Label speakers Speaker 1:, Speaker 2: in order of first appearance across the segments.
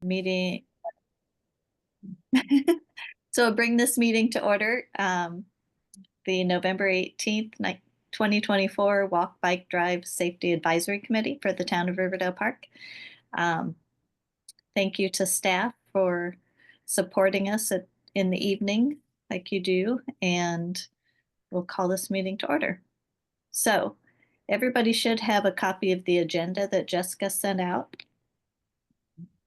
Speaker 1: meeting. So I'll bring this meeting to order. The November 18th, 2024 Walk, Bike, Drive Safety Advisory Committee for the Town of Riverdale Park. Thank you to staff for supporting us in the evening like you do, and we'll call this meeting to order. So everybody should have a copy of the agenda that Jessica sent out.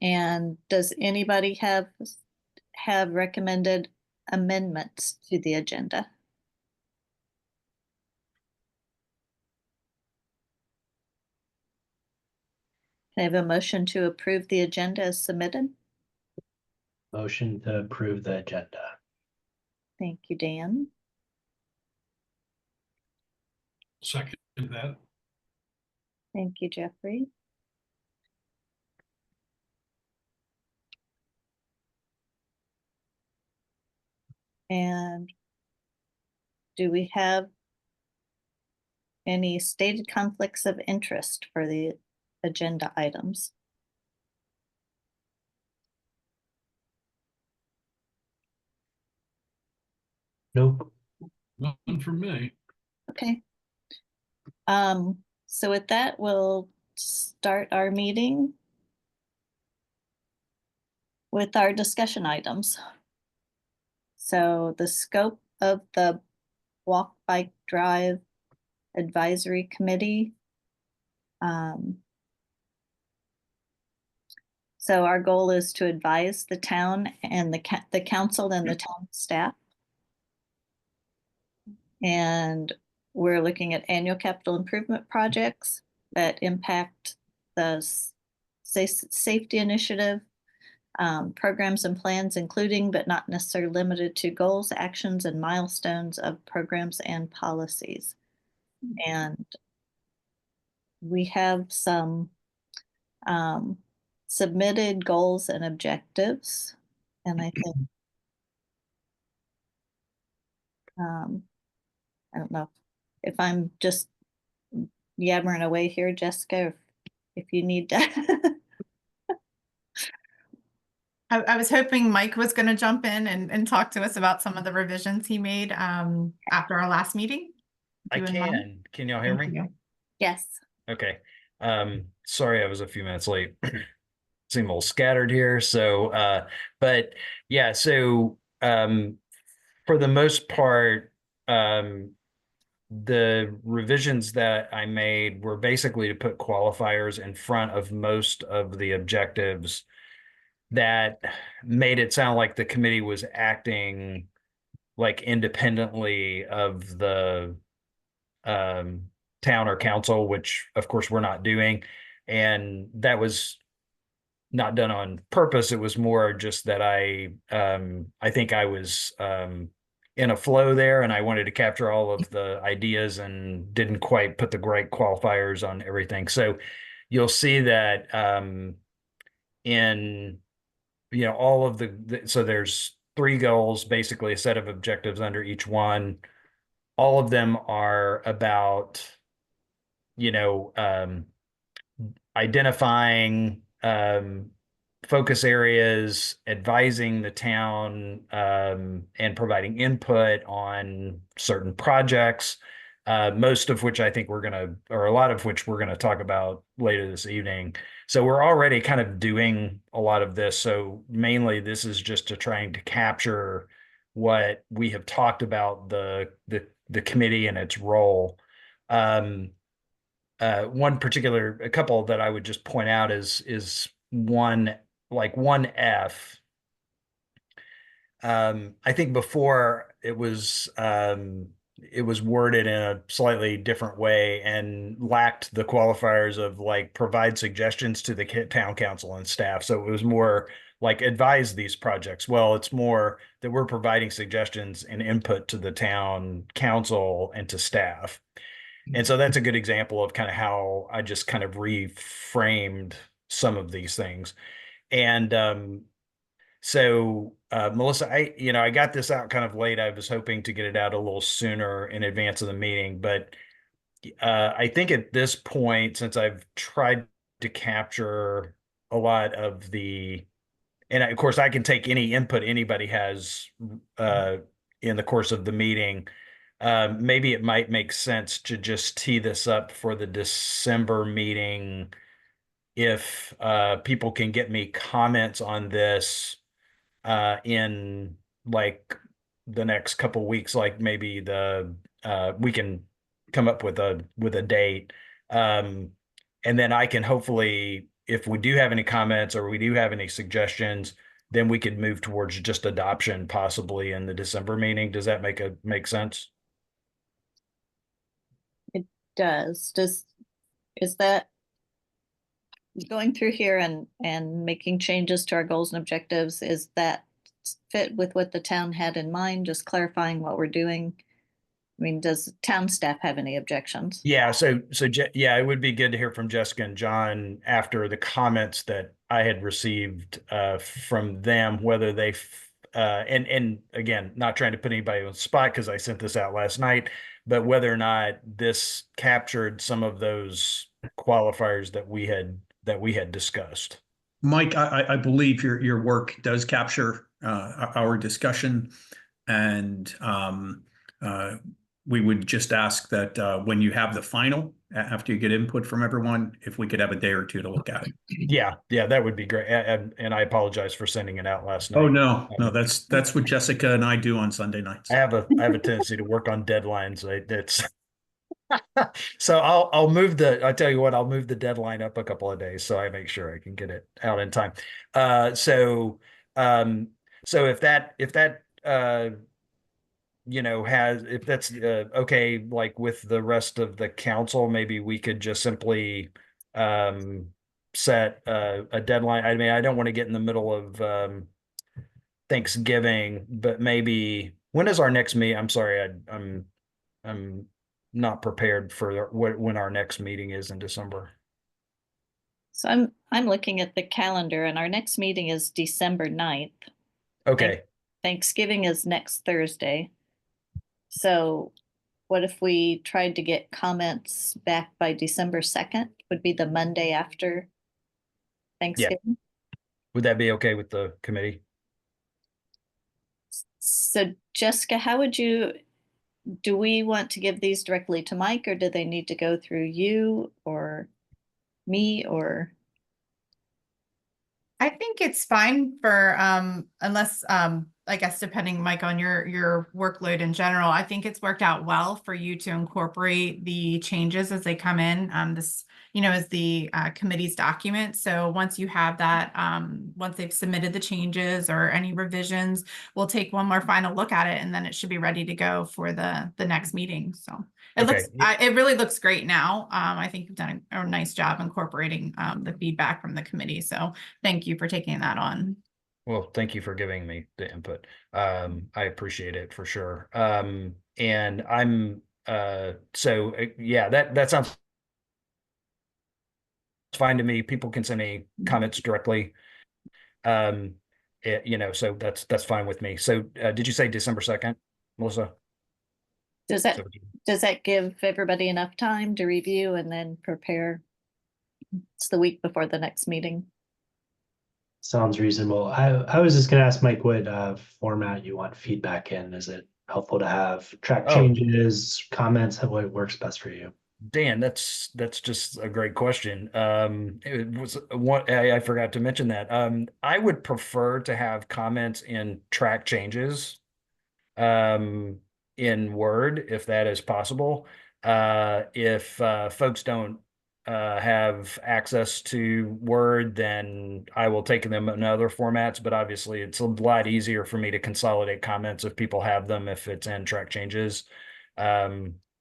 Speaker 1: And does anybody have recommended amendments to the agenda? Can I have a motion to approve the agenda as submitted?
Speaker 2: Motion to approve the agenda.
Speaker 1: Thank you, Dan.
Speaker 3: Second that.
Speaker 1: Thank you, Jeffrey. And do we have any stated conflicts of interest for the agenda items?
Speaker 2: Nope.
Speaker 3: None for me.
Speaker 1: Okay. So with that, we'll start our meeting with our discussion items. So the scope of the Walk, Bike, Drive Advisory Committee. So our goal is to advise the town and the council and the town staff. And we're looking at annual capital improvement projects that impact the safety initiative, programs and plans, including but not necessarily limited to goals, actions, and milestones of programs and policies. And we have some submitted goals and objectives. And I think, I don't know if I'm just yammering away here, Jessica, if you need to.
Speaker 4: I was hoping Mike was going to jump in and talk to us about some of the revisions he made after our last meeting.
Speaker 5: I can. Can y'all hear me?
Speaker 1: Yes.
Speaker 5: Okay. Sorry, I was a few minutes late. Seem a little scattered here. So, but yeah, so for the most part, the revisions that I made were basically to put qualifiers in front of most of the objectives that made it sound like the committee was acting like independently of the town or council, which of course we're not doing. And that was not done on purpose. It was more just that I think I was in a flow there and I wanted to capture all of the ideas and didn't quite put the right qualifiers on everything. So you'll see that in all of so there's 3 goals, basically a set of objectives under each one. All of them are about identifying focus areas, advising the town, and providing input on certain projects, most of which I think or a lot of which we're going to talk about later this evening. So we're already kind of doing a lot of this. So mainly this is just trying to capture what we have talked about the committee and its role. A couple that I would just point out is one, like 1F. I think before it was worded in a slightly different way and lacked the qualifiers of like provide suggestions to the town council and staff. So it was more like advise these projects. Well, it's more that we're providing suggestions and input to the town council and to staff. And so that's a good example of kind of how I just kind of reframed some of these things. And so Melissa, I got this out kind of late. I was hoping to get it out a little sooner in advance of the meeting, but I think at this point, since I've tried to capture a lot of the and of course I can take any input anybody has in the course of the meeting. Maybe it might make sense to just tee this up for the December meeting. If people can get me comments on this in like the next couple weeks, like maybe we can come up with a date. And then I can hopefully, if we do have any comments or we do have any suggestions, then we could move towards just adoption possibly in the December meeting. Does that make sense?
Speaker 1: Is that going through here and making changes to our goals and objectives, is that fit with what the town had in mind, just clarifying what we're doing? I mean, does town staff have any objections?
Speaker 5: Yeah, yeah, it would be good to hear from Jessica and John after the comments that I had received from them, whether they and again, not trying to put anybody on the spot because I sent this out last night, but whether or not this captured some of those qualifiers that we had discussed.
Speaker 6: Mike, I believe your work does capture our discussion, and we would just ask that when you have the final, after you get input from everyone, if we could have a day or two to look at it.
Speaker 5: Yeah, that would be great. And I apologize for sending it out last night.
Speaker 6: Oh, no, that's what Jessica and I do on Sunday nights.
Speaker 5: I have a tendency to work on deadlines. It's so I'll move I tell you what, I'll move the deadline up a couple of days so I make sure I can get it out in time. So if that if that's okay, like with the rest of the council, maybe we could just simply set a deadline. I mean, I don't want to get in the middle of Thanksgiving, but maybe when is our next meeting? I'm sorry, I'm not prepared for when our next meeting is in December.
Speaker 1: So I'm looking at the calendar, and our next meeting is December 9th.
Speaker 5: Okay.
Speaker 1: Thanksgiving is next Thursday. So what if we tried to get comments back by December 2nd? Would be the Monday after Thanksgiving.
Speaker 5: Would that be okay with the committee?
Speaker 1: So Jessica, do we want to give these directly to Mike, or do they need to go through you or me, or?
Speaker 4: I think it's fine for unless I guess depending, Mike, on your workload in general. I think it's worked out well for you to incorporate the changes as they come in. This, is the committee's document. So once you have that, once they've submitted the changes or any revisions, we'll take one more final look at it, and then it should be ready to go for the next meeting. So it really looks great now. I think you've done a nice job incorporating the feedback from the committee. So thank you for taking that on.
Speaker 5: Well, thank you for giving me the input. I appreciate it for sure. And I'm yeah, that sounds fine to me. People can send me comments directly. So that's fine with me. So did you say December 2nd, Melissa?
Speaker 1: Does that give everybody enough time to review and then prepare? It's the week before the next meeting.
Speaker 2: Sounds reasonable. I was just gonna ask Mike what format you want feedback in. Is it helpful to have track changes, comments? What works best for you?
Speaker 5: Dan, that's just a great question. It was what I forgot to mention that. I would prefer to have comments in track changes in Word, if that is possible. If folks don't have access to Word, then I will take them in other formats, but obviously it's a lot easier for me to consolidate comments if people have them, if it's in track changes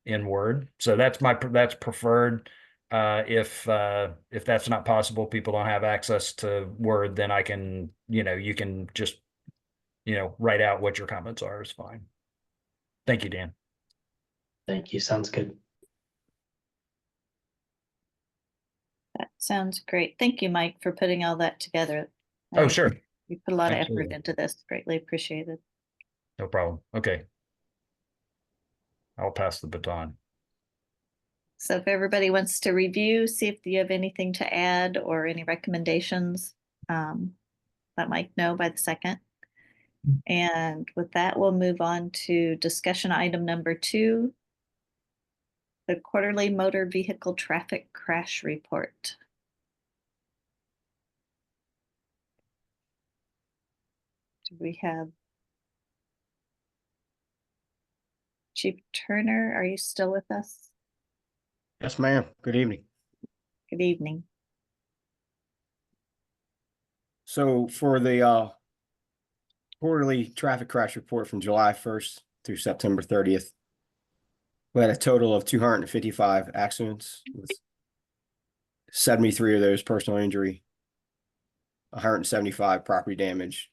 Speaker 5: in Word. So that's preferred. If that's not possible, people don't have access to Word, then I can, you can just, write out what your comments are is fine. Thank you, Dan.
Speaker 2: Thank you. Sounds good.
Speaker 1: That sounds great. Thank you, Mike, for putting all that together.
Speaker 5: Oh, sure.
Speaker 1: You put a lot of
Speaker 5: Absolutely.
Speaker 1: effort into this. Greatly appreciated.
Speaker 5: No problem. Okay. I'll pass the baton.
Speaker 1: So if everybody wants to review, see if you have anything to add or any recommendations, let Mike know by the 2nd. And with that, we'll move on to discussion item number 2, the quarterly motor vehicle traffic crash report. Do we have Chief Turner? Are you still with us?
Speaker 7: Yes, ma'am. Good evening.
Speaker 1: Good evening.
Speaker 7: So for the quarterly traffic crash report from July 1st through September 30th, we had a total of 255 accidents, with 73 of those personal injury, 175 property damage,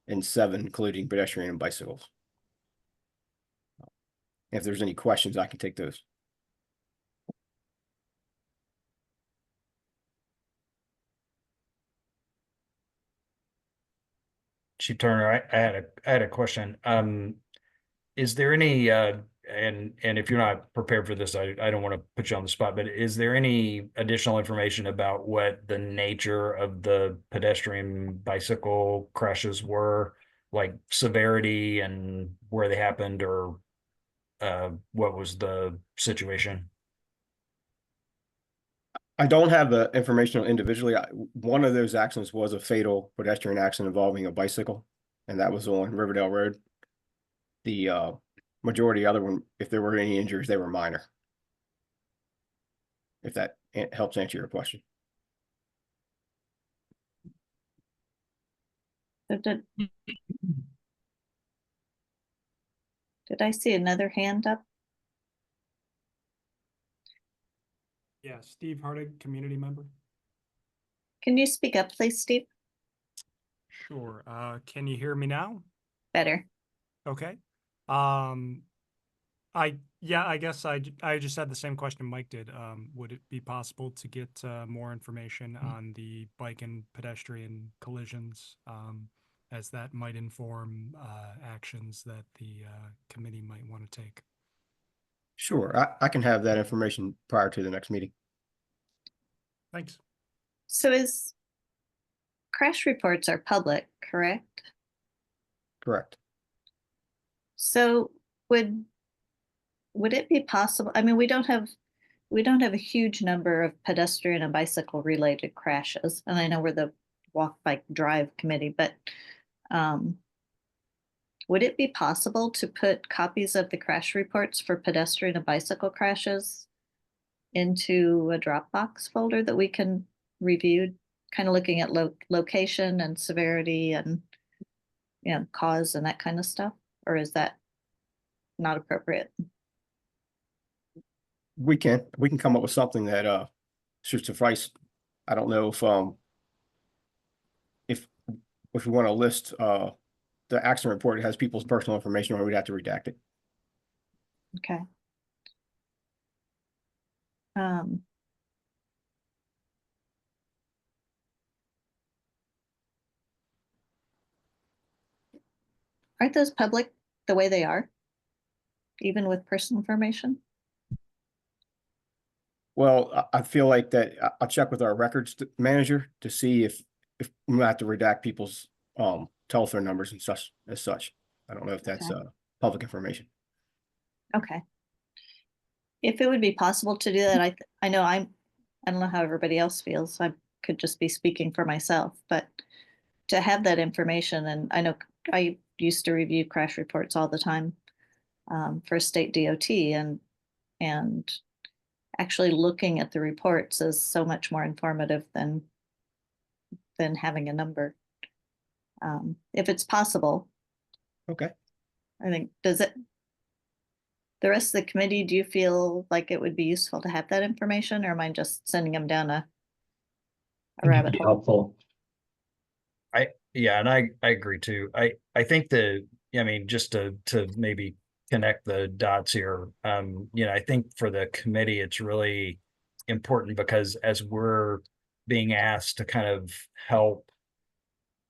Speaker 7: and 7 including pedestrian and bicycles. If there's any questions, I can take those.
Speaker 5: Chief Turner, I had a question. Is there any and if you're not prepared for this, I don't want to put you on the spot, but is there any additional information about what the nature of the pedestrian bicycle crashes were, like severity and where they happened, or what was the situation?
Speaker 7: I don't have the information individually. One of those accidents was a fatal pedestrian accident involving a bicycle, and that was on Riverdale Road. The majority other one, if there were any injuries, they were minor. If that helps answer your question.
Speaker 1: So did I see another hand up?
Speaker 8: Yeah, Steve Hardig, community member.
Speaker 1: Can you speak up, please, Steve?
Speaker 8: Sure. Can you hear me now?
Speaker 1: Better.
Speaker 8: Okay. I guess I just had the same question Mike did. Would it be possible to get more information on the bike and pedestrian collisions, as that might inform actions that the committee might want to take?
Speaker 7: Sure, I can have that information prior to the next meeting.
Speaker 8: Thanks.
Speaker 1: So crash reports are public, correct?
Speaker 7: Correct.
Speaker 1: So would it be possible? I mean, we don't have a huge number of pedestrian and bicycle related crashes, and I know we're the walk, bike, drive committee, but would it be possible to put copies of the crash reports for pedestrian and bicycle crashes into a Dropbox folder that we can review, kind of looking at location and severity and cause and that kind of stuff? Or is that not appropriate?
Speaker 7: We can come up with something that should suffice. I don't know if we want to list the accident report, it has people's personal information, or we'd have to redact it.
Speaker 1: Okay. Aren't those public the way they are, even with personal information?
Speaker 7: Well, I feel like that I'll check with our records manager to see if we might have to redact people's telephone numbers and such as such. I don't know if that's public information.
Speaker 1: Okay. If it would be possible to do that, I know I don't know how everybody else feels. I could just be speaking for myself, but to have that information, and I know I used to review crash reports all the time for state DOT, and actually looking at the reports is so much more informative than having a number. If it's possible.
Speaker 7: Okay.
Speaker 1: I think, the rest of the committee, do you feel like it would be useful to have that information, or am I just sending them down a rabbit hole?
Speaker 2: Helpful.
Speaker 5: Yeah, and I agree too. I think just to maybe connect the dots here, I think for the committee, it's really important because as we're being asked to kind of help,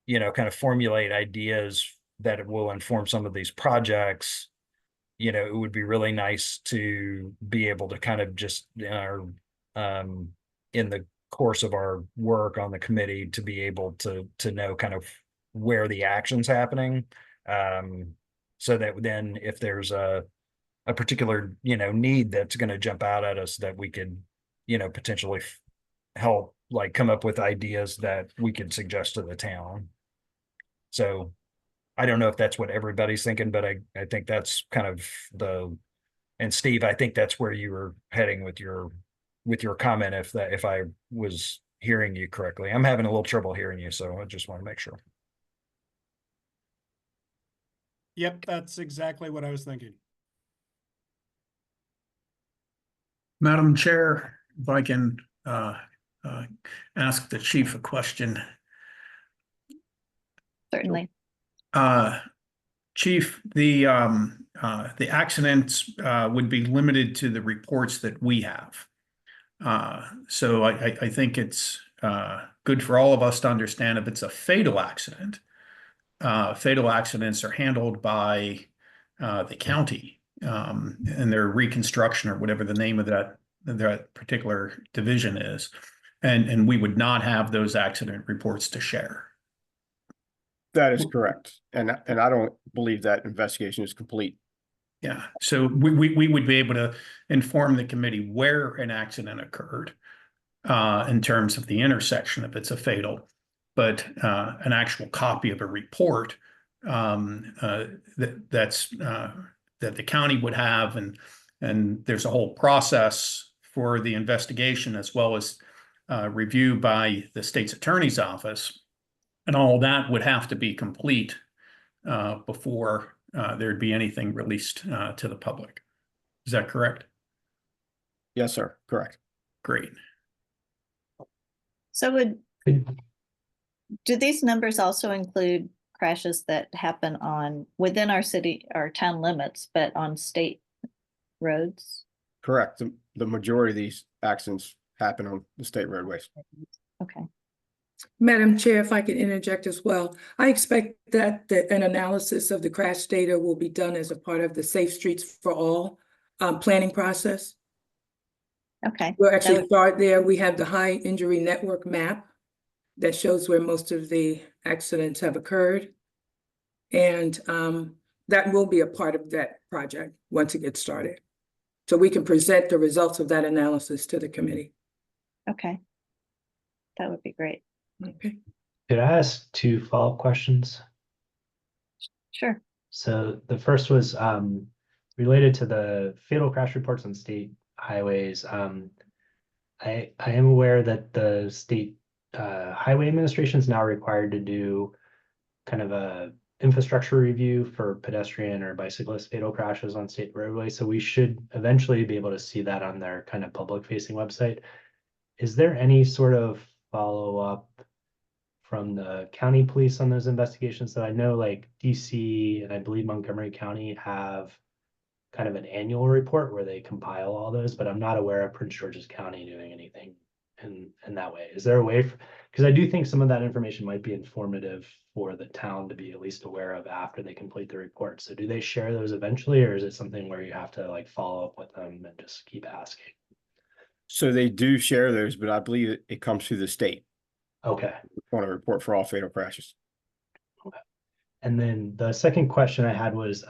Speaker 5: kind of formulate ideas that will inform some of these projects, it would be really nice to be able to kind of just in the course of our work on the committee to be able to know kind of where the action's happening. So that then if there's a particular, need that's going to jump out at us, that we could, potentially help like come up with ideas that we could suggest to the town. So I don't know if that's what everybody's thinking, but I think that's kind of and Steve, I think that's where you were heading with your comment, if I was hearing you correctly. I'm having a little trouble hearing you, so I just want to make sure.
Speaker 9: Yep, that's exactly what I was thinking.
Speaker 6: Madam Chair, if I can ask the chief a question.
Speaker 1: Certainly.
Speaker 6: Chief, the accidents would be limited to the reports that we have. So I think it's good for all of us to understand if it's a fatal accident. Fatal accidents are handled by the county and their reconstruction or whatever the name of that particular division is. And we would not have those accident reports to share.
Speaker 7: That is correct. And I don't believe that investigation is complete.
Speaker 6: Yeah, so we would be able to inform the committee where an accident occurred in terms of the intersection if it's a fatal, but an actual copy of a report that the county would have, and there's a whole process for the investigation as well as review by the state's attorney's office, and all that would have to be complete before there'd be anything released to the public. Is that correct?
Speaker 7: Yes, sir. Correct.
Speaker 6: Great.
Speaker 1: So do these numbers also include crashes that happen within our city or town limits, but on state roads?
Speaker 7: Correct. The majority of these accidents happen on the state roadways.
Speaker 1: Okay.
Speaker 10: Madam Chair, if I could interject as well, I expect that an analysis of the crash data will be done as a part of the Safe Streets for All planning process.
Speaker 1: Okay.
Speaker 10: We'll actually start there. We have the high injury network map that shows where most of the accidents have occurred. And that will be a part of that project once it gets started. So we can present the results of that analysis to the committee.
Speaker 1: Okay. That would be great.
Speaker 10: Okay.
Speaker 2: Could I ask 2 follow-up questions?
Speaker 1: Sure.
Speaker 2: So the first was related to the fatal crash reports on state highways. I am aware that the state highway administration is now required to do kind of a infrastructure review for pedestrian or bicyclist fatal crashes on state roadways. So we should eventually be able to see that on their kind of public facing website. Is there any sort of follow-up from the county police on those investigations? So I know like DC and I believe Montgomery County have kind of an annual report where they compile all those, but I'm not aware of Prince George's County doing anything in that way. Is there a way, because I do think some of that information might be informative for the town to be at least aware of after they complete the report. So do they share those eventually, or is it something where you have to like follow up with them and just keep asking?
Speaker 7: So they do share those, but I believe it comes through the state.
Speaker 2: Okay.
Speaker 7: On a report for all fatal crashes.
Speaker 2: Okay. And then the second question I had was,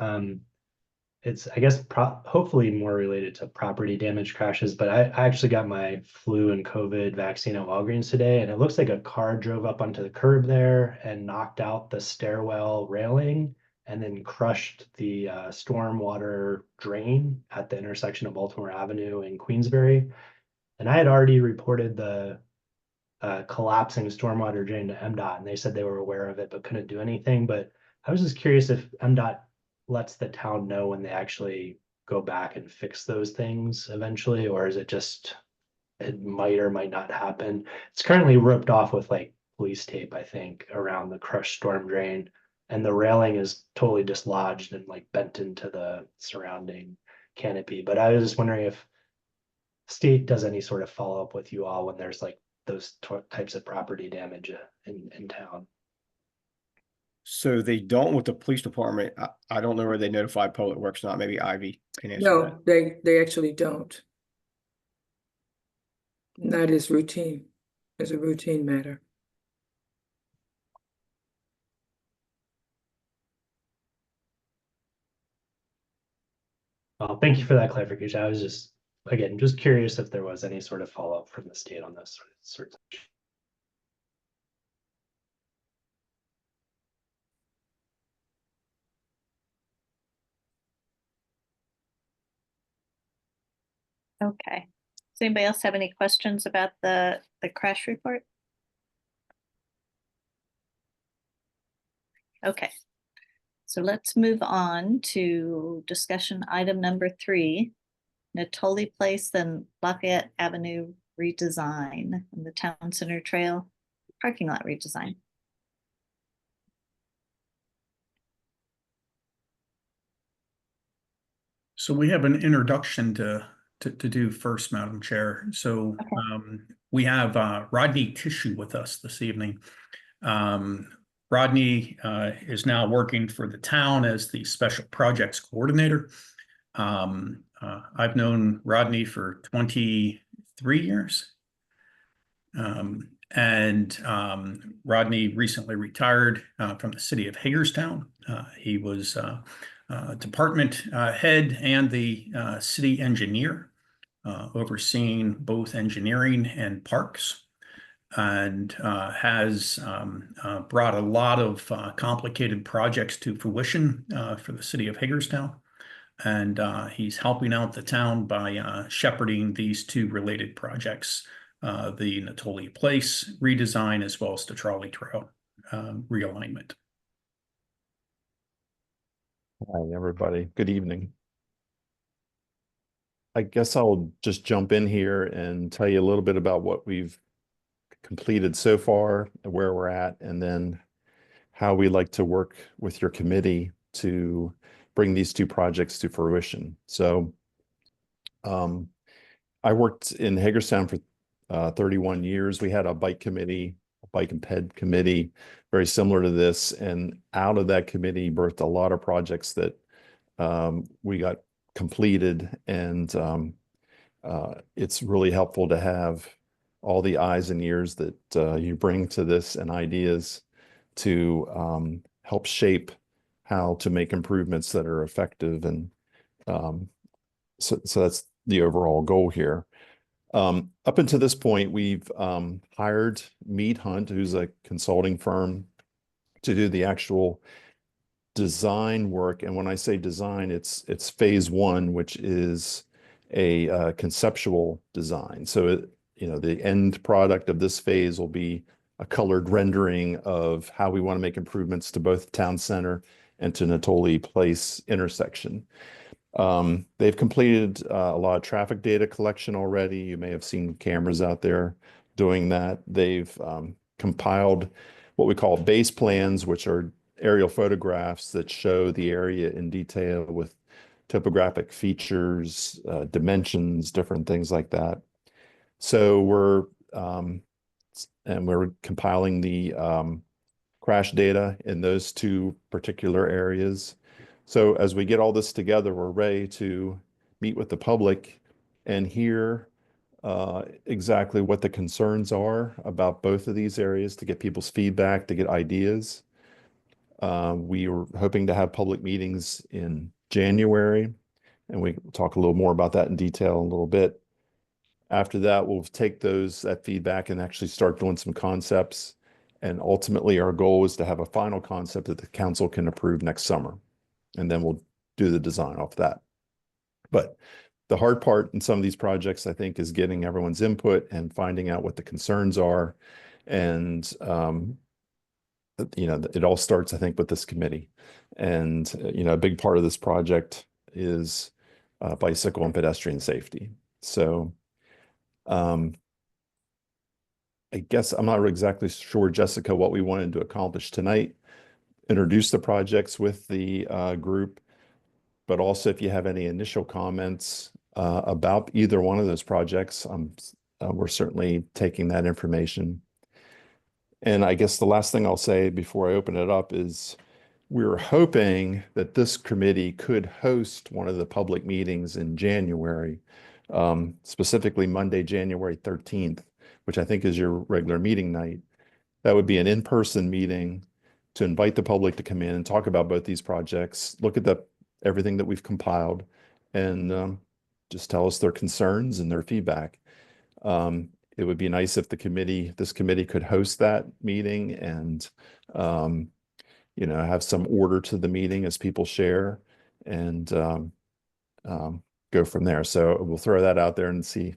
Speaker 2: it's, I guess, hopefully more related to property damage crashes, but I actually got my flu and COVID vaccine at Walgreens today, and it looks like a car drove up onto the curb there and knocked out the stairwell railing and then crushed the stormwater drain at the intersection of Baltimore Avenue and Queensbury. And I had already reported the collapsing stormwater drain to MDOT, and they said they were aware of it but couldn't do anything. But I was just curious if MDOT lets the town know when they actually go back and fix those things eventually, or is it just it might or might not happen? It's currently roped off with like police tape, I think, around the crushed storm drain, and the railing is totally dislodged and like bent into the surrounding canopy. But I was just wondering if state does any sort of follow up with you all when there's like those types of property damage in town.
Speaker 7: So they don't with the police department. I don't know where they notify Public Works, not maybe Ivy can answer
Speaker 10: No,
Speaker 7: that.
Speaker 10: they actually don't. That is routine. as a routine matter.
Speaker 2: Well, thank you for that clarification. I was just, again, just curious if there was any sort of follow-up from the state on this sort of.
Speaker 1: Okay. Does anybody else have any questions about the crash report? Okay. So let's move on to discussion item number 3, Natoli Place and Lafayette Avenue redesign and the Town Center Trail parking lot redesign.
Speaker 6: So we have an introduction to do first, Madam Chair. So
Speaker 1: Okay.
Speaker 6: we have Rodney Tissue with us this evening. Rodney is now working for the town as the Special Projects Coordinator. I've known Rodney for 23 years. Rodney recently retired from the city of Hagerstown. He was department head and the city engineer, overseeing both engineering and parks, and has brought a lot of complicated projects to fruition for the city of Hagerstown. And he's helping out the town by shepherding these 2 related projects, the Natoli Place redesign as well as the trolley trail realignment.
Speaker 11: Hi, everybody. Good evening. I guess I'll just jump in here and tell you a little bit about what we've completed so far, where we're at, and then how we like to work with your committee to bring these 2 projects to fruition. So I worked in Hagerstown for 31 years. We had a bike committee, a bike and ped committee, very similar to this. And out of that committee birthed a lot of projects that we got completed. And it's really helpful to have all the eyes and ears that you bring to this and ideas to help shape how to make improvements that are effective. And so that's the overall goal here. Up until this point, we've hired Mead Hunt, who's a consulting firm, to do the actual design work. And when I say design, it's phase 1, which is a conceptual design. So the end product of this phase will be a colored rendering of how we want to make improvements to both Town Center and to Natoli Place intersection. They've completed a lot of traffic data collection already. You may have seen cameras out there doing that. They've compiled what we call base plans, which are aerial photographs that show the area in detail with topographic features, dimensions, different things like that. So we're compiling the crash data in those 2 particular areas. So as we get all this together, we're ready to meet with the public and hear exactly what the concerns are about both of these areas, to get people's feedback, to get ideas. We were hoping to have public meetings in January, and we will talk a little more about that in detail in a little bit. After that, we'll take that feedback and actually start doing some concepts. And ultimately, our goal is to have a final concept that the council can approve next summer. And then we'll do the design off that. But the hard part in some of these projects, I think, is getting everyone's input and finding out what the concerns are. And, it all starts, I think, with this committee. And, a big part of this project is bicycle and pedestrian safety. So I guess I'm not exactly sure, Jessica, what we wanted to accomplish tonight. Introduce the projects with the group, but also if you have any initial comments about either one of those projects, we're certainly taking that information. And I guess the last thing I'll say before I open it up is we're hoping that this committee could host one of the public meetings in January, specifically Monday, January 13th, which I think is your regular meeting night. That would be an in-person meeting to invite the public to come in and talk about both these projects, look at everything that we've compiled, and just tell us their concerns and their feedback. It would be nice if this committee could host that meeting and, have some order to the meeting as people share, and go from there. So we'll throw that out there and see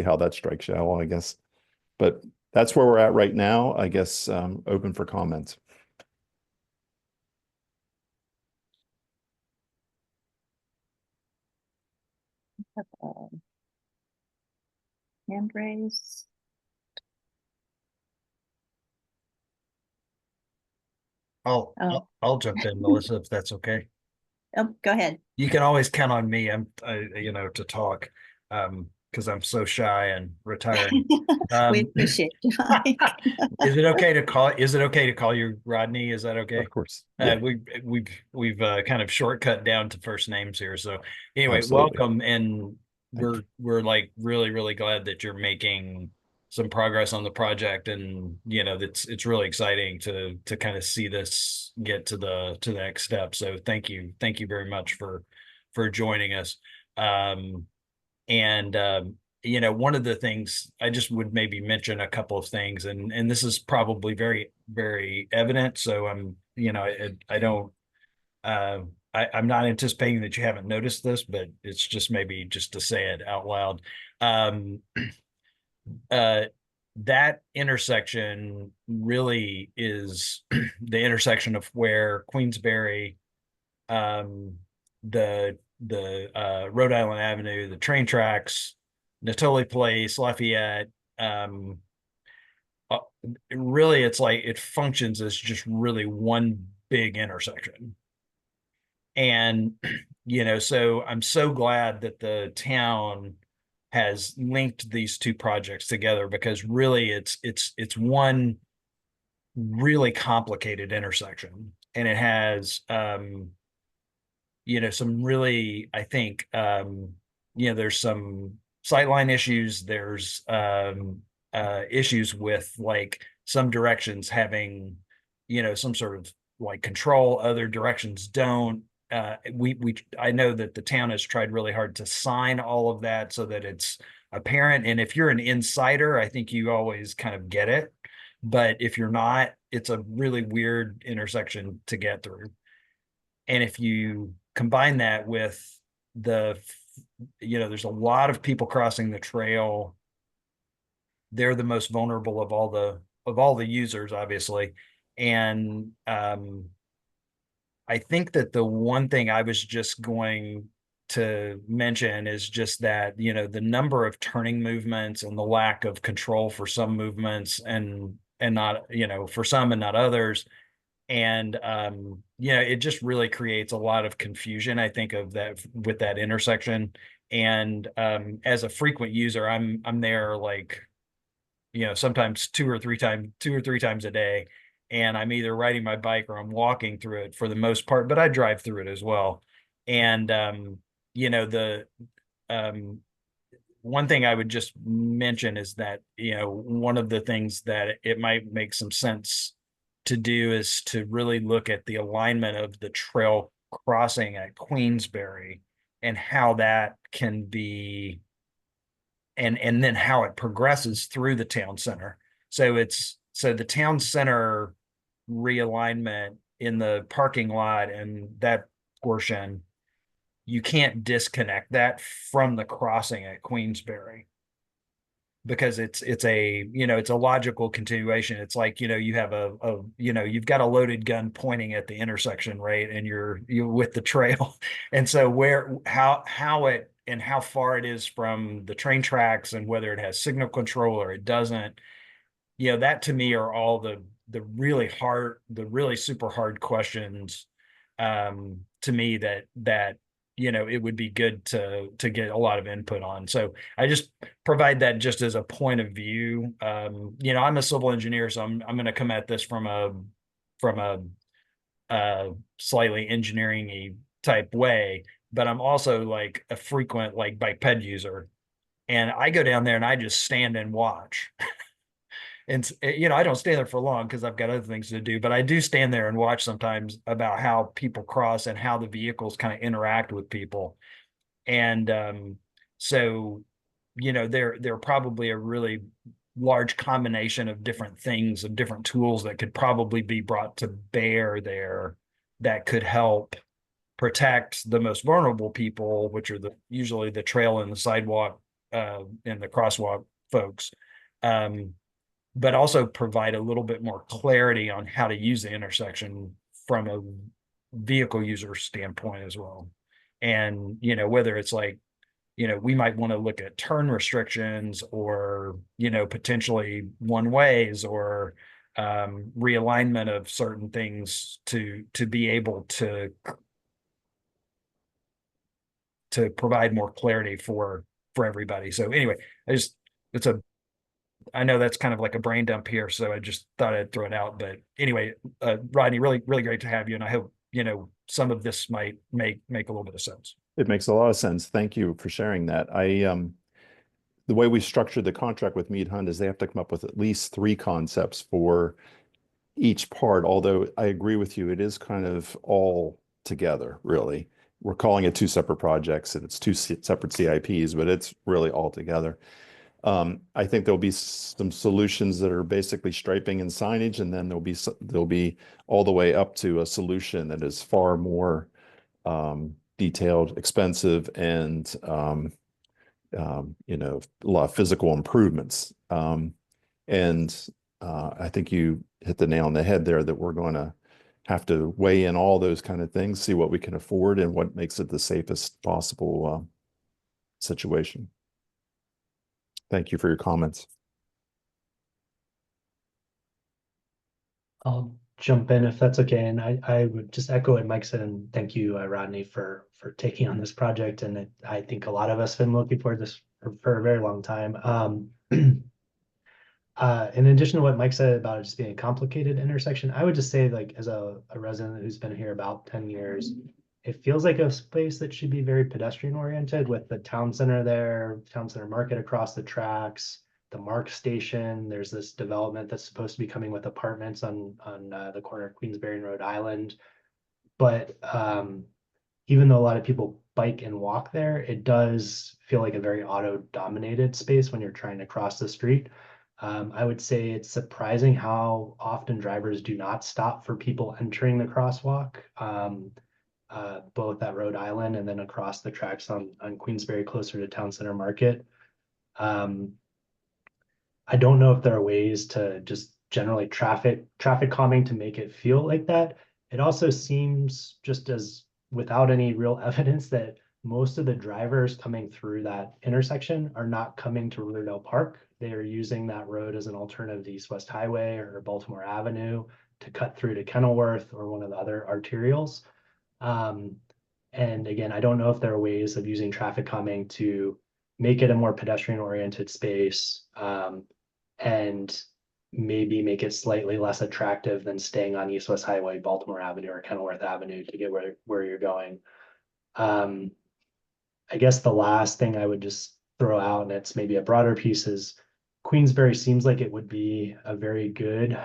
Speaker 11: how that strikes you, I guess. But that's where we're at right now. I guess open for comments.
Speaker 1: Hand raise.
Speaker 5: I'll jump in, Melissa, if that's okay.
Speaker 1: Oh, go ahead.
Speaker 5: You can always count on me. To talk, because I'm so shy and retiring.
Speaker 1: We appreciate you, Mike.
Speaker 5: Is it okay to call you Rodney? Is that okay?
Speaker 11: Of course. Yeah.
Speaker 5: We've kind of shortcut down to first names here. So anyway,
Speaker 11: Absolutely.
Speaker 5: welcome, and we're like really, really glad that you're making some progress on the project, and it's really exciting to kind of see this get to the next step. So thank you very much for joining us. One of the things I just would maybe mention a couple of things, and this is probably very, very evident. So I'm not anticipating that you haven't noticed this, but it's just maybe just to say it out loud. That intersection really is the intersection of where Queensberry, the Rhode Island Avenue, the train tracks, Natoli Place, Lafayette. Really, it's like it functions as just really one big intersection. And so I'm so glad that the town has linked these two projects together, because really it's one really complicated intersection, and it has some really, I think, there's some sightline issues. There's issues with like some directions having, some sort of like control, other directions don't. I know that the town has tried really hard to sign all of that so that it's apparent. And if you're an insider, I think you always kind of get it. But if you're not, it's a really weird intersection to get through. And if you combine that with there's a lot of people crossing the trail. They're the most vulnerable of all the users, obviously. And I think that the one thing I was just going to mention is just that, the number of turning movements and the lack of control for some movements, and not, for some and not others. And it just really creates a lot of confusion, I think, of that with that intersection. And as a frequent user, I'm there like, sometimes two or three times a day, and I'm either riding my bike or I'm walking through it for the most part, but I drive through it as well. And the one thing I would just mention is that, one of the things that it might make some sense to do is to really look at the alignment of the trail crossing at Queensberry and how that can be, and then how it progresses through the town center. So the town center realignment in the parking lot and that portion, you can't disconnect that from the crossing at Queensberry, because it's a logical continuation. It's like, you have you've got a loaded gun pointing at the intersection, right? And you're with the trail. And so how it and how far it is from the train tracks, and whether it has signal control or it doesn't, that to me are all the really super hard questions to me that it would be good to get a lot of input on. So I just provide that just as a point of view. I'm a civil engineer, so I'm going to come at this from a slightly engineering-y type way, but I'm also like a frequent like bike ped user, and I go down there and I just stand and watch. And you know, I don't stay there for long because I've got other things to do, but I do stand there and watch sometimes about how people cross and how the vehicles kind of interact with people. And so, you know, they're probably a really large combination of different things, of different tools that could probably be brought to bear there that could help protect the most vulnerable people, which are usually the trail and the sidewalk and the crosswalk folks, but also provide a little bit more clarity on how to use the intersection from a vehicle user standpoint as well. And, you know, whether it's like, you know, we might want to look at turn restrictions or, you know, potentially one ways or realignment of certain things to be able to provide more clarity for everybody. So anyway, I know that's kind of like a brain dump here, so I just thought I'd throw it out. But anyway, Rodney, really, really great to have you. And I hope, you know, some of this might make a little bit of sense.
Speaker 11: It makes a lot of sense. Thank you for sharing that. The way we structured the contract with Mead Hunt is they have to come up with at least 3 concepts for each part, although I agree with you, it is kind of all together, really. We're calling it 2 separate projects and it's 2 separate CIPs, but it's really all together. I think there'll be some solutions that are basically striping and signage, and then there'll be all the way up to a solution that is far more detailed, expensive, and you know, a lot of physical improvements. And I think you hit the nail on the head there that we're going to have to weigh in all those kind of things, see what we can afford and what makes it the safest possible situation. Thank you for your comments.
Speaker 2: I'll jump in if that's okay. And I would just echo what Mike said and thank you, Rodney, for taking on this project. And I think a lot of us have been looking for this for a very long time. In addition to what Mike said about it just being a complicated intersection, I would just say, like, as a resident who's been here about 10 years, it feels like a place that should be very pedestrian oriented with the town center there, town center market across the tracks, the Mark station. There's this development that's supposed to be coming with apartments on the corner of Queensbury and Rhode Island. But even though a lot of people bike and walk there, it does feel like a very auto dominated space when you're trying to cross the street. I would say it's surprising how often drivers do not stop for people entering the crosswalk, both at Rhode Island and then across the tracks on Queensbury closer to Town Center Market. I don't know if there are ways to just generally traffic calming to make it feel like that. It also seems, just as without any real evidence, that most of the drivers coming through that intersection are not coming to Riverdale Park. They are using that road as an alternative to East West Highway or Baltimore Avenue to cut through to Kenilworth or one of the other arterials. And again, I don't know if there are ways of using traffic calming to make it a more pedestrian oriented space, and maybe make it slightly less attractive than staying on East West Highway, Baltimore Avenue, or Kenilworth Avenue to get where you're going. I guess the last thing I would just throw out, and it's maybe a broader piece, is Queensbury seems like it would be a very good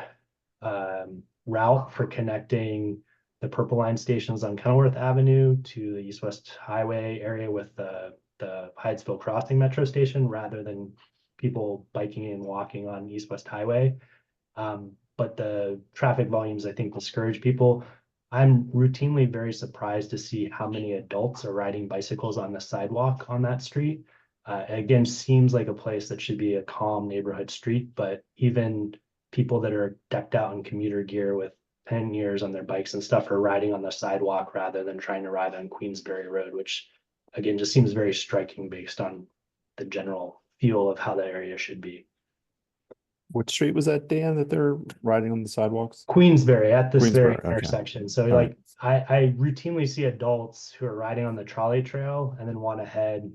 Speaker 2: route for connecting the Purple Line stations on Kenilworth Avenue to the East West Highway area with the Hydesville Crossing Metro Station, rather than people biking and walking on East West Highway. But the traffic volumes, I think, discourage people. I'm routinely very surprised to see how many adults are riding bicycles on the sidewalk on that street. Again, seems like a place that should be a calm neighborhood street, but even people that are decked out in commuter gear with panniers on their bikes and stuff are riding on the sidewalk rather than trying to ride on Queensbury Road, which again just seems very striking based on the general feel of how the area should be.
Speaker 11: What street was that, Dan, that they're riding on the sidewalks?
Speaker 2: Queensbury, at this very
Speaker 11: Queensbury, okay.
Speaker 2: intersection. So
Speaker 11: All
Speaker 2: like I routinely see adults who are riding on the trolley trail and then want to head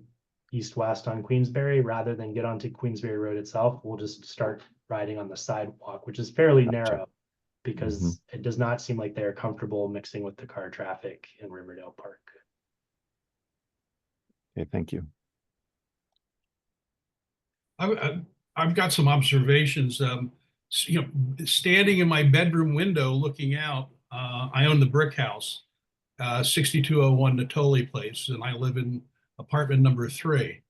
Speaker 2: east-west on Queensbury rather than get onto Queensbury Road itself. We'll just start riding on the sidewalk, which is fairly narrow because it does not seem like they're comfortable mixing with the car traffic in Riverdale Park.
Speaker 11: Okay, thank you.
Speaker 3: I've got some observations. standing in my bedroom window looking out, I own the brick house, 6201 Natoli Place, and I live in apartment number 3.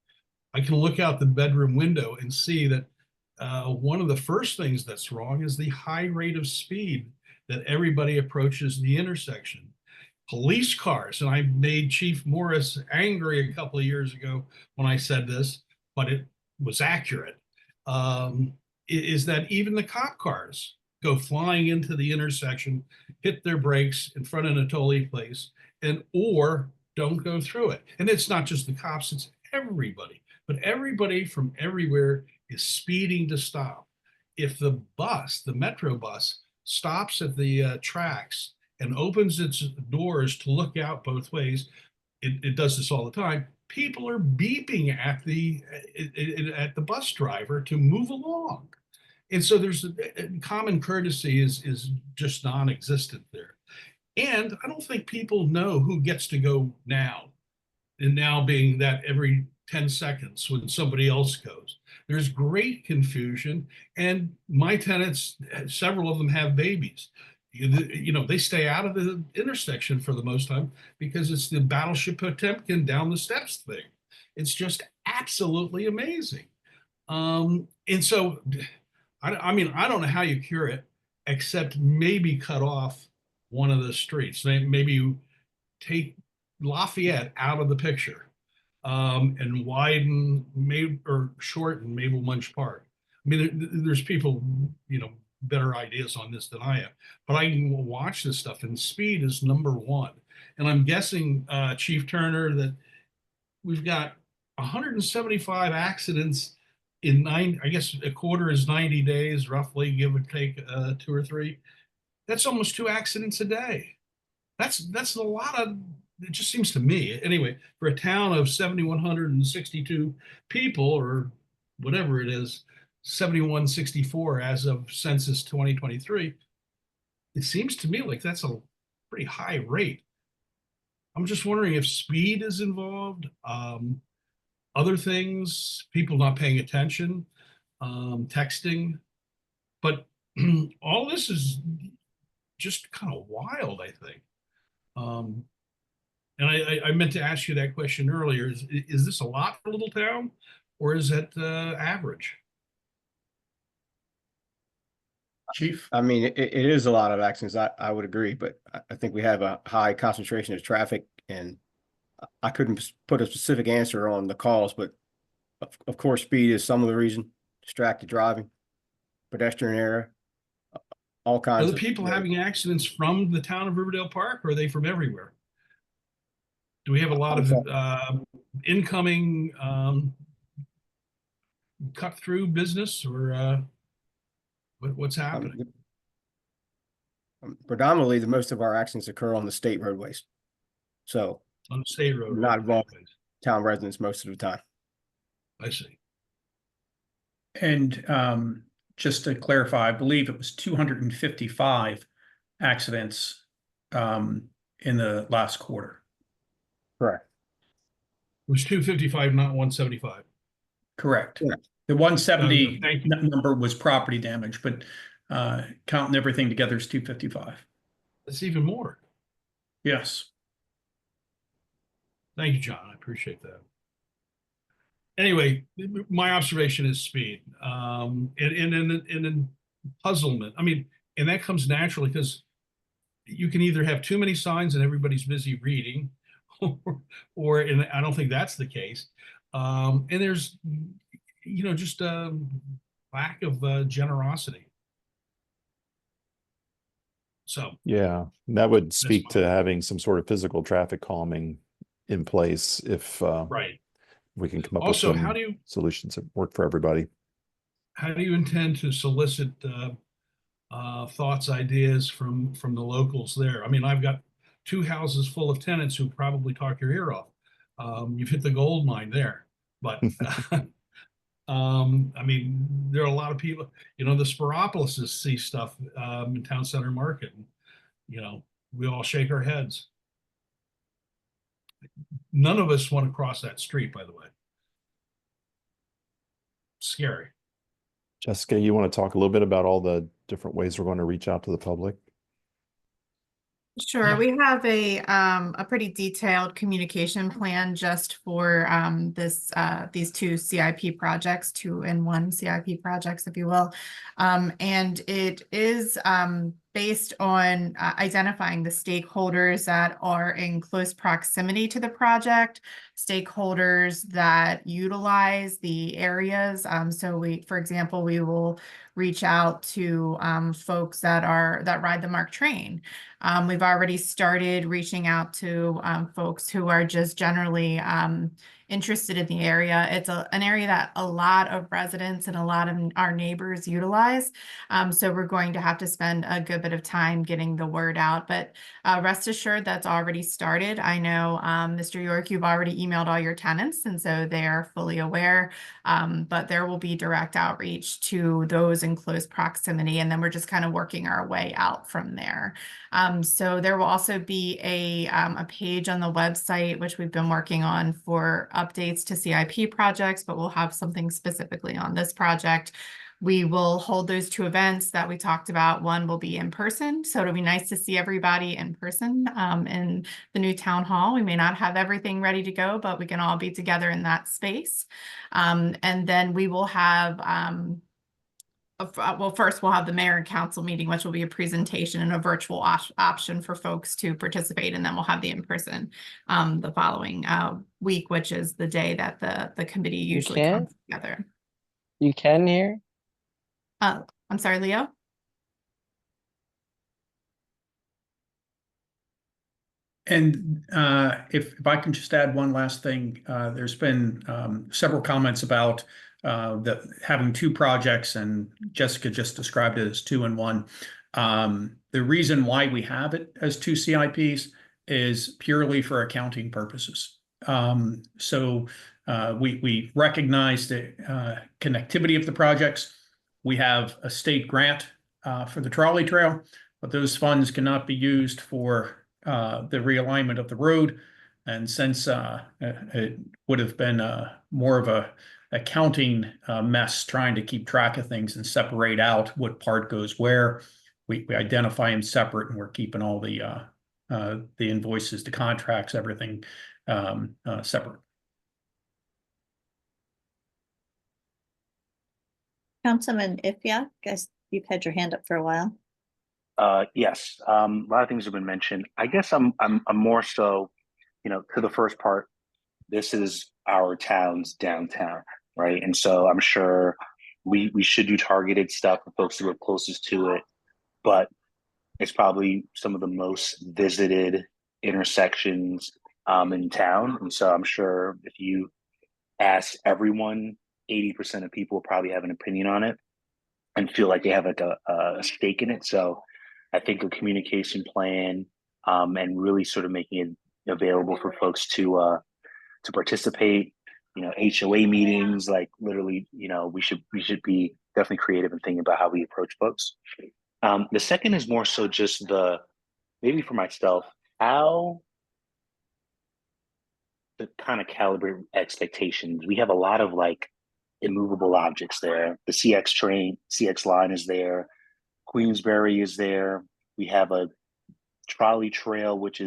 Speaker 3: I can look out the bedroom window and see that one of the first things that's wrong is the high rate of speed that everybody approaches the intersection. Police cars, and I made Chief Morris angry a couple of years ago when I said this, but it was accurate, is that even the cop cars go flying into the intersection, hit their brakes in front of Natoli Place, and or don't go through it. And it's not just the cops, it's everybody. But everybody from everywhere is speeding to stop. If the bus, the Metro bus, stops at the tracks and opens its doors to look out both ways, it does this all the time. People are beeping at the bus driver to move along. And so there's common courtesy is just non-existent there. And I don't think people know who gets to go now. And now being that every 10 seconds when somebody else goes. There's great confusion. And my tenants, several of them have babies. They stay out of the intersection for the most time because it's the Battleship Potemkin down the steps thing. It's just absolutely amazing. And so, I mean, I don't know how you cure it, except maybe cut off one of the streets. Maybe you take Lafayette out of the picture and widen or shorten Mabel Munch Park. I mean, there's people, better ideas on this than I have, but I can watch this stuff, and speed is number one. And I'm guessing, Chief Turner, that we've got 175 accidents in I guess a quarter is 90 days, roughly, give or take 2 or 3. That's almost 2 accidents a day. That's a lot of, it just seems to me, anyway, for a town of 7,162 people, or whatever it is, 7,164 as of census 2023, it seems to me like that's a pretty high rate. I'm just wondering if speed is involved, other things, people not paying attention, texting, but all this is just kind of wild, I think. And I meant to ask you that question earlier. Is this a lot for a little town, or is it average?
Speaker 6: Chief?
Speaker 7: I mean, it is a lot of accidents. I would agree, but I think we have a high concentration of traffic, and I couldn't put a specific answer on the cause, but of course, speed is some of the reason. Distracted driving, pedestrian error, all kinds
Speaker 3: Are
Speaker 7: of.
Speaker 3: the people having accidents from the town of Riverdale Park, or are they from everywhere? Do we have a lot of incoming cut through business, or what's happening?
Speaker 7: Predominantly, most of our accidents occur on the state roadways. So
Speaker 3: On the state road,
Speaker 7: not involving town residents most of the time.
Speaker 3: I see.
Speaker 6: And just to clarify, I believe it was 255 accidents in the last quarter.
Speaker 7: Correct.
Speaker 3: It was 255, not 175.
Speaker 6: Correct.
Speaker 7: Yeah.
Speaker 6: The 170
Speaker 3: Thank you.
Speaker 6: number was property damage, but counting everything together is 255.
Speaker 3: That's even more.
Speaker 6: Yes.
Speaker 3: Thank you, John. I appreciate that. Anyway, my observation is speed, and puzzlement. I mean, and that comes naturally because you can either have too many signs and everybody's busy reading, or and I don't think that's the case. And there's, just a lack of generosity. So
Speaker 11: Yeah, that would speak
Speaker 3: fine.
Speaker 11: to having some sort of physical traffic calming in place if
Speaker 3: right.
Speaker 11: we can come up
Speaker 3: Also,
Speaker 11: with
Speaker 3: how
Speaker 11: some
Speaker 3: do you
Speaker 11: solutions that work for everybody.
Speaker 3: intend to solicit thoughts, ideas from the locals there? I mean, I've got 2 houses full of tenants who probably talk your ear off. You've hit the gold mine there, but I mean, there are a lot of people. The Spiropolises see stuff in Town Center Market, and we all shake our heads. None of us want to cross that street, by the way. Scary.
Speaker 11: Jessica, you want to talk a little bit about all the different ways we're going to reach out to the public?
Speaker 4: Sure, we have a pretty detailed communication plan just for these two CIP projects, 2-in-1 CIP projects, if you will. And it is based on identifying the stakeholders that are in close proximity to the project, stakeholders that utilize the areas. So for example, we will reach out to folks that ride the MARC train. We've already started reaching out to folks who are just generally interested in the area. It's an area that a lot of residents and a lot of our neighbors utilize. So we're going to have to spend a good bit of time getting the word out. But rest assured, that's already started. I know, Mr. York, you've already emailed all your tenants, and so they are fully aware. But there will be direct outreach to those in close proximity, and then we're just kind of working our way out from there. So there will also be a page on the website, which we've been working on for updates to CIP projects, but we'll have something specifically on this project. We will hold those two events that we talked about. One will be in person, so it'll be nice to see everybody in person in the new town hall. We may not have everything ready to go, but we can all be together in that space. And then we will have well, first we'll have the mayor and council meeting, which will be a presentation and a virtual option for folks to participate. And then we'll have the in-person the following week, which is the day that the committee usually comes together.
Speaker 12: You can hear?
Speaker 4: I'm sorry, Leo?
Speaker 6: And if I can just add one last thing, there's been several comments about having two projects, and Jessica just described it as 2-in-1. The reason why we have it as two CIPs is purely for accounting purposes. So we recognize the connectivity of the projects. We have a state grant for the trolley trail, but those funds cannot be used for the realignment of the road. And since it would have been more of a accounting mess trying to keep track of things and separate out what part goes where, we identify them separate, and we're keeping all the invoices, the contracts, everything separate.
Speaker 1: Councilman Ifya, guess you've had your hand up for a while.
Speaker 13: Yes, a lot of things have been mentioned. I guess I'm more so, to the first part, this is our town's downtown, right? And so I'm sure we should do targeted stuff for folks who are closest to it, but it's probably some of the most visited intersections in town. And so I'm sure if you ask everyone, 80% of people will probably have an opinion on it and feel like they have like a stake in it. So I think a communication plan and really sort of making it available for folks to participate, HOA meetings, like literally, we should be definitely creative and thinking about how we approach folks. The second is more so just maybe for myself, how to kind of calibrate expectations. We have a lot of like immovable objects there. The CX line is there. Queensbury is there. We have a trolley trail, which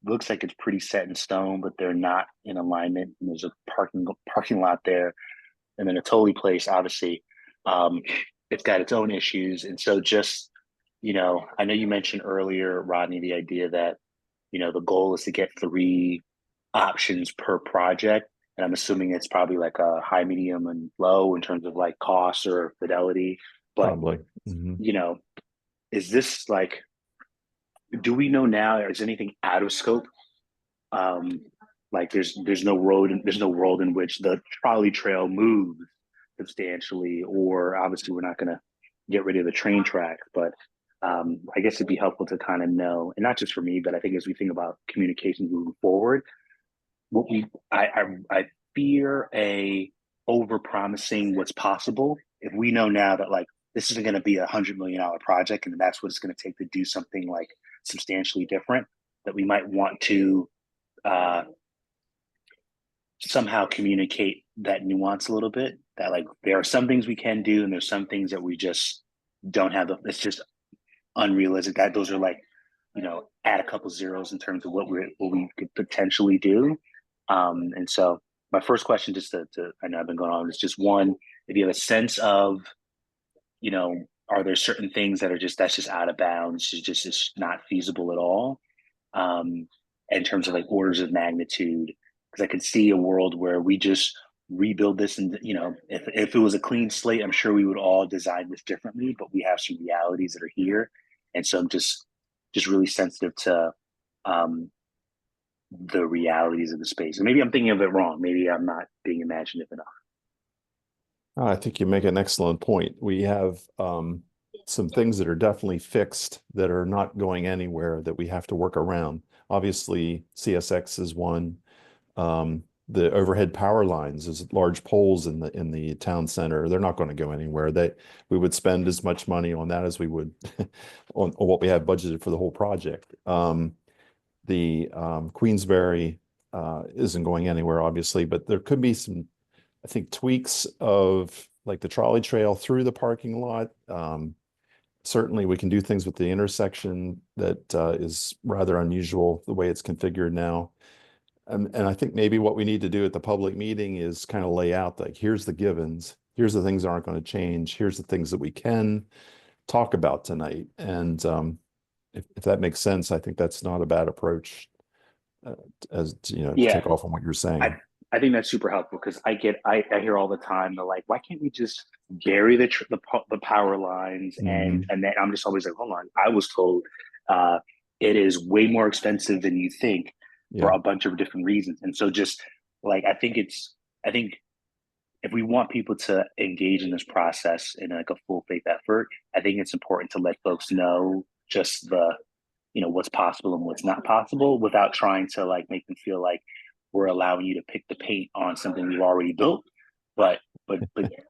Speaker 13: looks like it's pretty set in stone, but they're not in alignment. And there's a parking lot there. And then a Tolly place, obviously, it's got its own issues. And so just, I know you mentioned earlier, Rodney, the idea that, the goal is to get 3 options per project. And I'm assuming it's probably like a high, medium, and low in terms of like cost or fidelity. But,
Speaker 11: Probably. Mm-hmm.
Speaker 13: Is this like, do we know now, or is anything out of scope? Like there's no world in which the trolley trail moves substantially, or obviously we're not going to get rid of the train track, but I guess it'd be helpful to kind of know, and not just for me, but I think as we think about communications moving forward, I fear over promising what's possible. If we know now that like this isn't going to be $100 million project, and that's what it's going to take to do something like substantially different, that we might want to somehow communicate that nuance a little bit. that like there are some things we can do and there's some things that we just don't have. It's just unrealistic. That those are like, add a couple zeros in terms of what we could potentially do. And so my first question, just to I know I've been going on, is just one, if you have a sense of, are there certain things that are that's just out of bounds, it's not feasible at all, in terms of like orders of magnitude? Because I could see a world where we just rebuild this, and if it was a clean slate, I'm sure we would all design this differently. But we have some realities that are here, and so I'm just really sensitive to the realities of the space. And maybe I'm thinking of it wrong. Maybe I'm not being imaginative enough.
Speaker 11: I think you make an excellent point. We have some things that are definitely fixed that are not going anywhere that we have to work around. Obviously, CSX is one. The overhead power lines is large poles in the town center. They're not going to go anywhere. We would spend as much money on that as we would on what we have budgeted for the whole project. The Queensbury isn't going anywhere, obviously, but there could be some, I think, tweaks of like the trolley trail through the parking lot. Certainly we can do things with the intersection that is rather unusual the way it's configured now. And I think maybe what we need to do at the public meeting is kind of lay out like, here's the givens, here's the things that aren't going to change, here's the things that we can talk about tonight. And if that makes sense, I think that's not a bad approach to take off on what you're saying.
Speaker 13: I think that's super helpful, because I hear all the time, they're like, why can't we just bury the power lines? And then I'm just always like, hold on, I was told it is way more expensive than you think for a bunch of different reasons. And so just like, I think if we want people to engage in this process in like a full faith effort, I think it's important to let folks know just what's possible and what's not possible, without trying to like make them feel like we're allowing you to pick the paint on something you've already built, but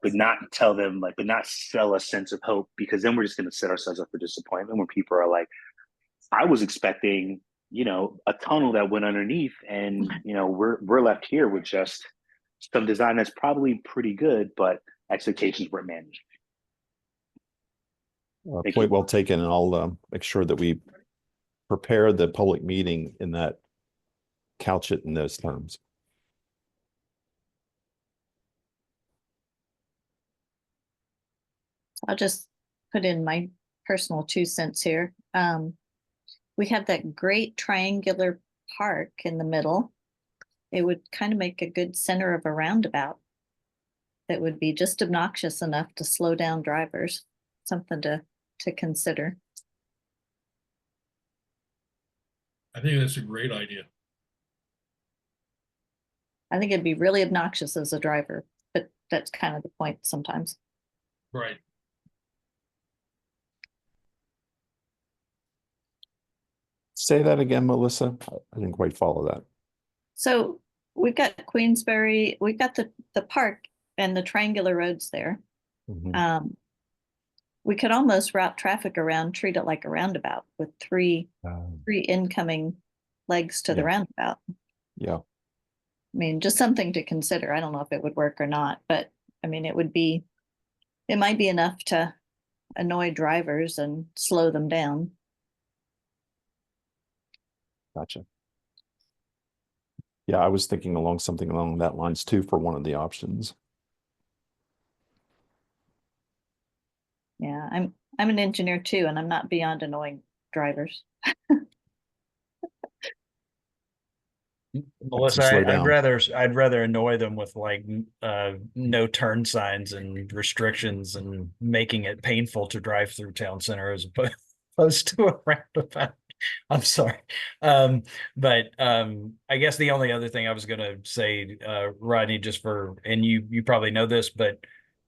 Speaker 13: not tell them like, but not sell a sense of hope, because then we're just going to set ourselves up for disappointment when people are like, I was expecting, a tunnel that went underneath, and we're left here with just some design that's probably pretty good, but expectations weren't managed.
Speaker 11: Point well taken, and I'll make sure that we prepare the public meeting in that, couch it in those terms.
Speaker 1: I'll just put in my personal 2 cents here. We have that great triangular park in the middle. It would kind of make a good center of a roundabout that would be just obnoxious enough to slow down drivers. Something to consider.
Speaker 3: I think that's a great idea.
Speaker 1: I think it'd be really obnoxious as a driver, but that's kind of the point sometimes.
Speaker 3: Right.
Speaker 11: Say that again, Melissa. I didn't quite follow that.
Speaker 1: So we've got Queensbury, we've got the park and the triangular roads there. We could almost route traffic around, treat it like a roundabout with three incoming legs to the roundabout.
Speaker 11: Yeah.
Speaker 1: I mean, just something to consider. I don't know if it would work or not, but I mean, it might be enough to annoy drivers and slow them down.
Speaker 11: Gotcha. Yeah, I was thinking something along that lines too for one of the options.
Speaker 1: Yeah, I'm an engineer too, and I'm not beyond annoying drivers.
Speaker 5: Melissa,
Speaker 11: slow
Speaker 5: I'd
Speaker 11: down.
Speaker 5: rather annoy them with like no turn signs and restrictions and making it painful to drive through town center as opposed to a roundabout. I'm sorry. But I guess the only other thing I was gonna say, Rodney, and you probably know this, but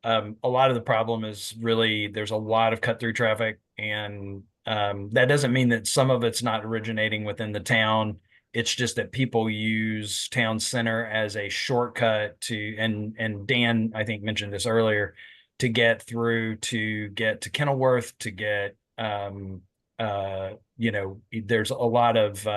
Speaker 5: a lot of the problem is really there's a lot of cut through traffic, and that doesn't mean that some of it's not originating within the town. It's just that people use town center as a shortcut and Dan, I think, mentioned this earlier, to get to Kenilworth, to get, there's a lot of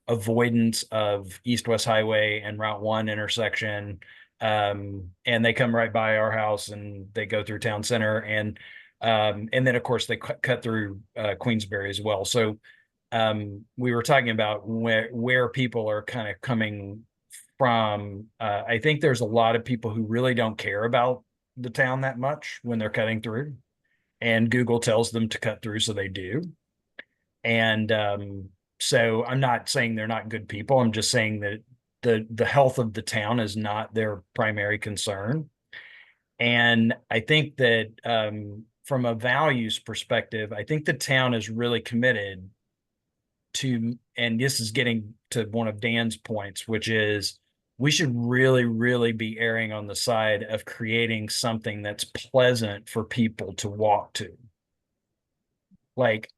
Speaker 5: avoidance of East-West Highway and Route 1 intersection. And they come right by our house and they go through town center, and then of course they cut through Queensbury as well. So we were talking about where people are kind of coming from. I think there's a lot of people who really don't care about the town that much when they're cutting through, and Google tells them to cut through, so they do. And so I'm not saying they're not good people. I'm just saying that the health of the town is not their primary concern. And I think that from a values perspective, I think the town is really committed to, and this is getting to one of Dan's points, which is we should really, really be erring on the side of creating something that's pleasant for people to walk to. Like,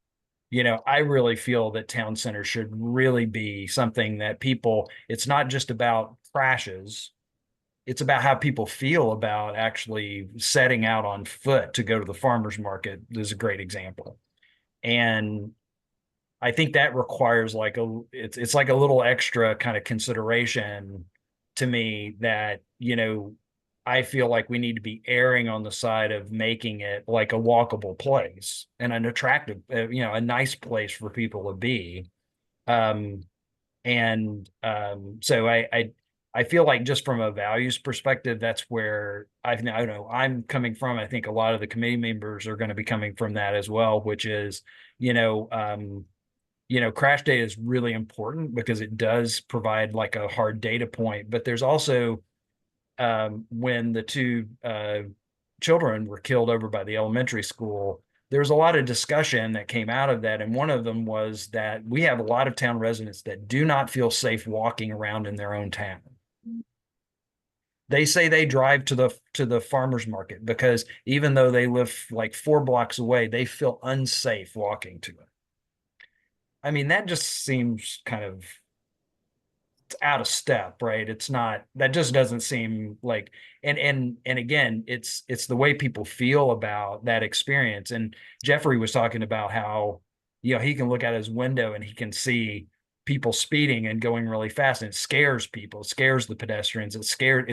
Speaker 5: I really feel that town center should really be something that people, it's not just about crashes. It's about how people feel about actually setting out on foot to go to the farmer's market is a great example. And I think that requires it's like a little extra kind of consideration to me that, I feel like we need to be erring on the side of making it like a walkable place and an attractive, a nice place for people to be. So I feel like just from a values perspective, that's where I know I'm coming from. I think a lot of the committee members are going to be coming from that as well, which is, crash data is really important because it does provide like a hard data point, but there's also when the two children were killed over by the elementary school, there was a lot of discussion that came out of that. And one of them was that we have a lot of town residents that do not feel safe walking around in their own town. They say they drive to the farmer's market because even though they live like 4 blocks away, they feel unsafe walking to it. I mean, that just seems kind of out of step, right? It's not, that just doesn't seem like, and again, it's the way people feel about that experience. And Jeffrey was talking about how, he can look out his window and he can see people speeding and going really fast, and it scares people, it scares the pedestrians. It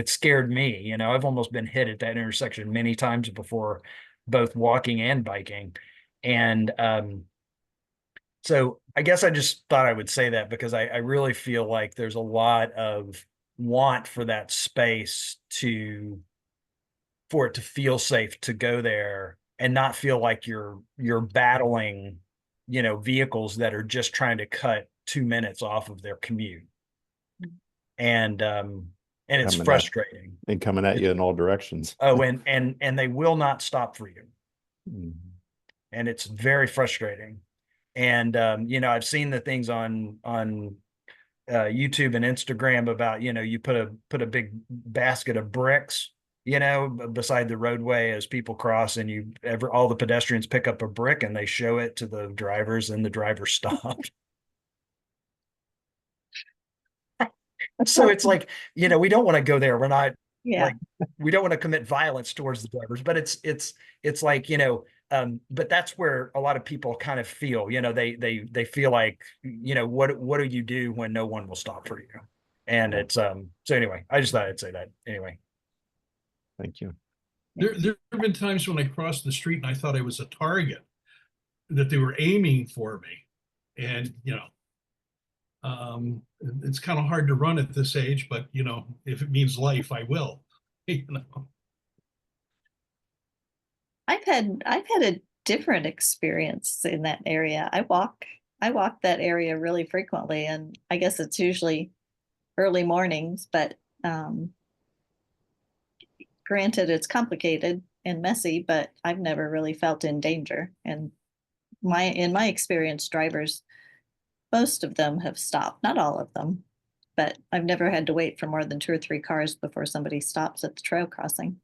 Speaker 5: scared me. I've almost been hit at that intersection many times before, both walking and biking. And so I guess I just thought I would say that because I really feel like there's a lot of want for that space for it to feel safe to go there and not feel like you're battling, vehicles that are just trying to cut 2 minutes off of their commute. And it's frustrating.
Speaker 11: And coming at you in all directions.
Speaker 5: Oh, and they will not stop for you.
Speaker 11: Mhm.
Speaker 5: And it's very frustrating. And I've seen the things on YouTube and Instagram about, you put a big basket of bricks, beside the roadway as people cross, and all the pedestrians pick up a brick and they show it to the drivers, and the driver stopped. So it's like, we don't want to go there. We're not like, we don't want to commit violence towards the drivers, but it's like, but that's where a lot of people kind of feel, they feel like, what do you do when no one will stop for you? And it's, so anyway, I just thought I'd say that anyway.
Speaker 11: Thank you.
Speaker 3: There have been times when I crossed the street and I thought I was a target, that they were aiming for me. And, it's kind of hard to run at this age, but if it means life, I will.
Speaker 1: I've had a different experience in that area. I walk that area really frequently, and I guess it's usually early mornings, but granted it's complicated and messy, but I've never really felt in danger. And in my experience, drivers, most of them have stopped, not all of them, but I've never had to wait for more than 2 or 3 cars before somebody stops at the trail crossing.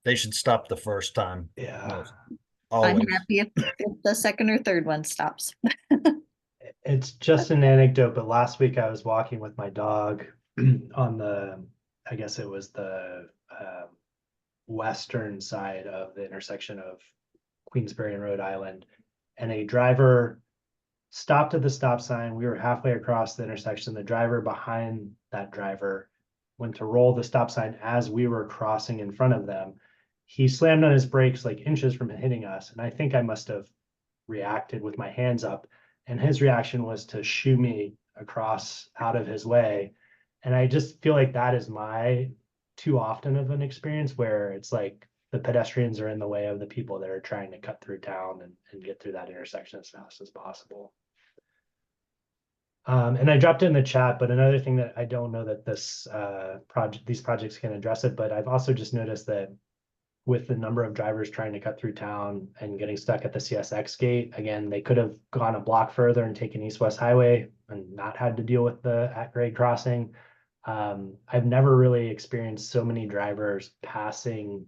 Speaker 5: They should stop the first time.
Speaker 2: Yeah.
Speaker 1: I'm
Speaker 5: Always.
Speaker 1: happy if the second or third one stops.
Speaker 2: It's just an anecdote, but last week I was walking with my dog on I guess it was the western side of the intersection of Queensbury and Rhode Island, and a driver stopped at the stop sign. We were halfway across the intersection. The driver behind that driver went to roll the stop sign as we were crossing in front of them. He slammed on his brakes like inches from hitting us. And I think I must have reacted with my hands up. And his reaction was to shoo me across out of his way. And I just feel like that is my too often of an experience where it's like the pedestrians are in the way of the people that are trying to cut through town and get through that intersection as fast as possible. And I dropped it in the chat, but another thing that I don't know that this these projects can address it, but I've also just noticed that with the number of drivers trying to cut through town and getting stuck at the CSX gate, again, they could have gone a block further and taken East-West Highway and not had to deal with the at-grade crossing. I've never really experienced so many drivers passing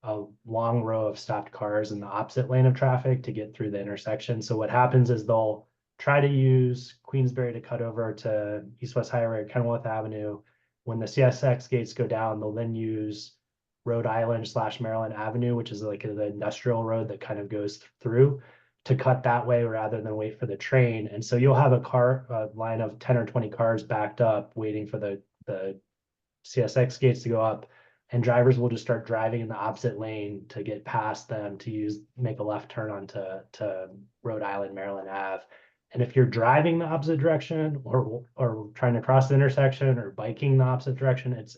Speaker 2: a long row of stopped cars in the opposite lane of traffic to get through the intersection. So what happens is they'll try to use Queensbury to cut over to East-West Highway or Kenilworth Avenue. When the CSX gates go down, they'll then use Rhode Island / Maryland Avenue, which is like the industrial road that kind of goes through, to cut that way rather than wait for the train. And so you'll have a line of 10 or 20 cars backed up waiting for the CSX gates to go up, and drivers will just start driving in the opposite lane to get past them to make a left turn onto Rhode Island, Maryland Ave. And if you're driving the opposite direction or trying to cross the intersection or biking the opposite direction, it's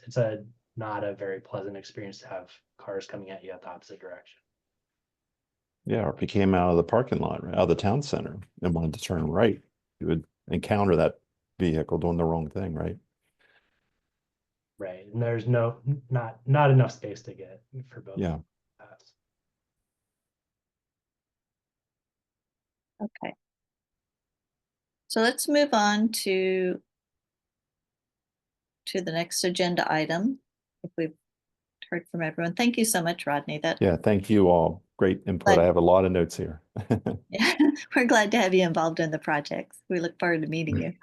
Speaker 2: not a very pleasant experience to have cars coming at you at the opposite direction.
Speaker 11: Yeah, or if you came out of the parking lot, right, out of the town center and wanted to turn right, you would encounter that vehicle doing the wrong thing, right?
Speaker 2: Right, and there's not enough space to get for both.
Speaker 11: Yeah.
Speaker 2: paths.
Speaker 1: Okay. So let's move on to the next agenda item. If we've heard from everyone. Thank you so much, Rodney.
Speaker 11: Yeah, thank you all. Great input. I have a lot of notes here.
Speaker 1: Yeah, we're glad to have you involved in the projects. We look forward to meeting you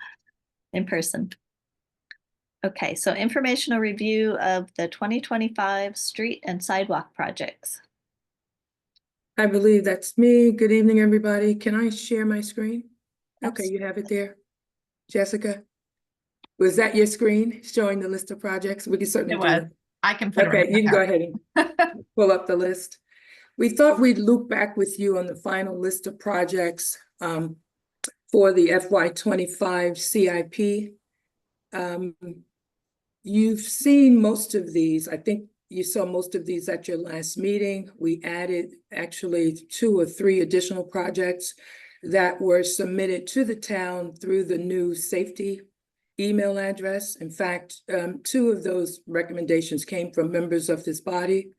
Speaker 1: in person. Okay, so informational review of the 2025 street and sidewalk projects.
Speaker 10: I believe that's me. Good evening, everybody. Can I share my screen? Okay, you have it there. Jessica? Was that your screen showing the list of projects? We can certainly
Speaker 4: It
Speaker 10: do
Speaker 4: was.
Speaker 10: that.
Speaker 4: I can put it
Speaker 10: Okay,
Speaker 4: right
Speaker 10: you can go
Speaker 4: there.
Speaker 10: ahead and pull up the list. We thought we'd loop back with you on the final list of projects for the FY25 CIP. You've seen most of these. I think you saw most of these at your last meeting. We added actually 2 or 3 additional projects that were submitted to the town through the new safety email address. In fact, 2 of those recommendations came from members of this body.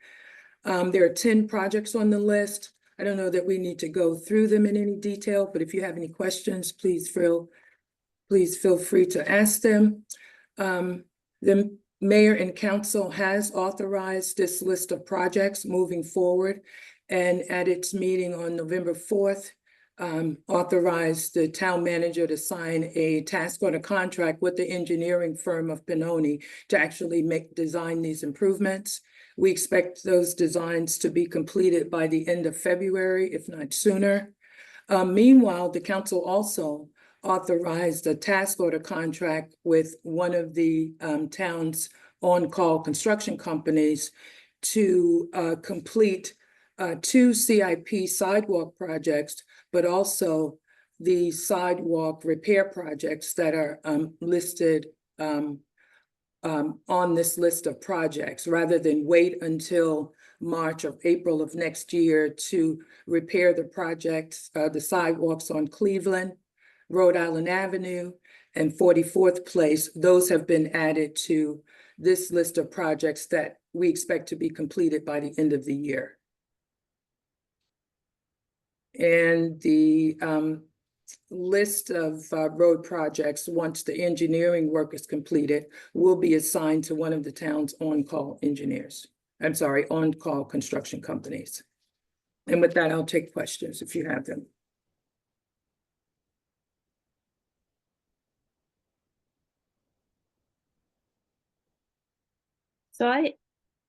Speaker 10: There are 10 projects on the list. I don't know that we need to go through them in any detail, but if you have any questions, please feel free to ask them. The mayor and council has authorized this list of projects moving forward, and at its meeting on November 4th, authorized the town manager to sign a task order contract with the engineering firm of Benoni to actually design these improvements. We expect those designs to be completed by the end of February, if not sooner. Meanwhile, the council also authorized a task order contract with one of the town's on-call construction companies to complete 2 CIP sidewalk projects, but also the sidewalk repair projects that are listed on this list of projects, rather than wait until March or April of next year to repair the projects, the sidewalks on Cleveland, Rhode Island Avenue, and 44th Place. Those have been added to this list of projects that we expect to be completed by the end of the year. And the list of road projects, once the engineering work is completed, will be assigned to one of the town's on-call engineers. I'm sorry, on-call construction companies. And with that, I'll take questions if you have them.
Speaker 1: So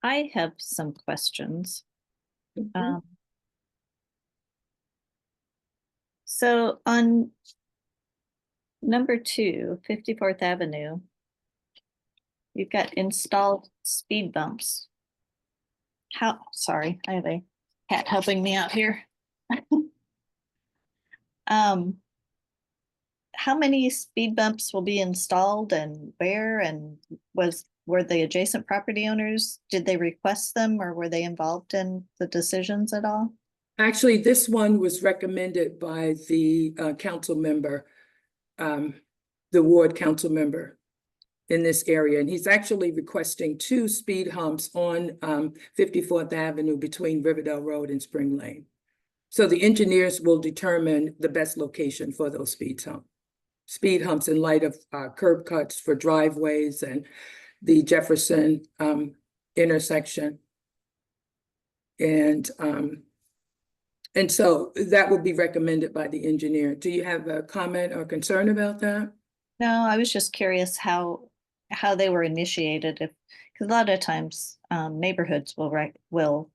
Speaker 1: I have some questions. So on number 2, 54th Avenue, You've got installed speed bumps. Sorry, I have a cat helping me out here. How many speed bumps will be installed and where, and were the adjacent property owners, did they request them or were they involved in the decisions at all?
Speaker 10: Actually, this one was recommended by the council member, the ward council member in this area. And he's actually requesting 2 speed humps on 54th Avenue between Riverdale Road and Spring Lane. So the engineers will determine the best location for those speed humps in light of curb cuts for driveways and the Jefferson intersection. And so that will be recommended by the engineer. Do you have a comment or concern about that?
Speaker 1: No, I was just curious how they were initiated, because a lot of times neighborhoods will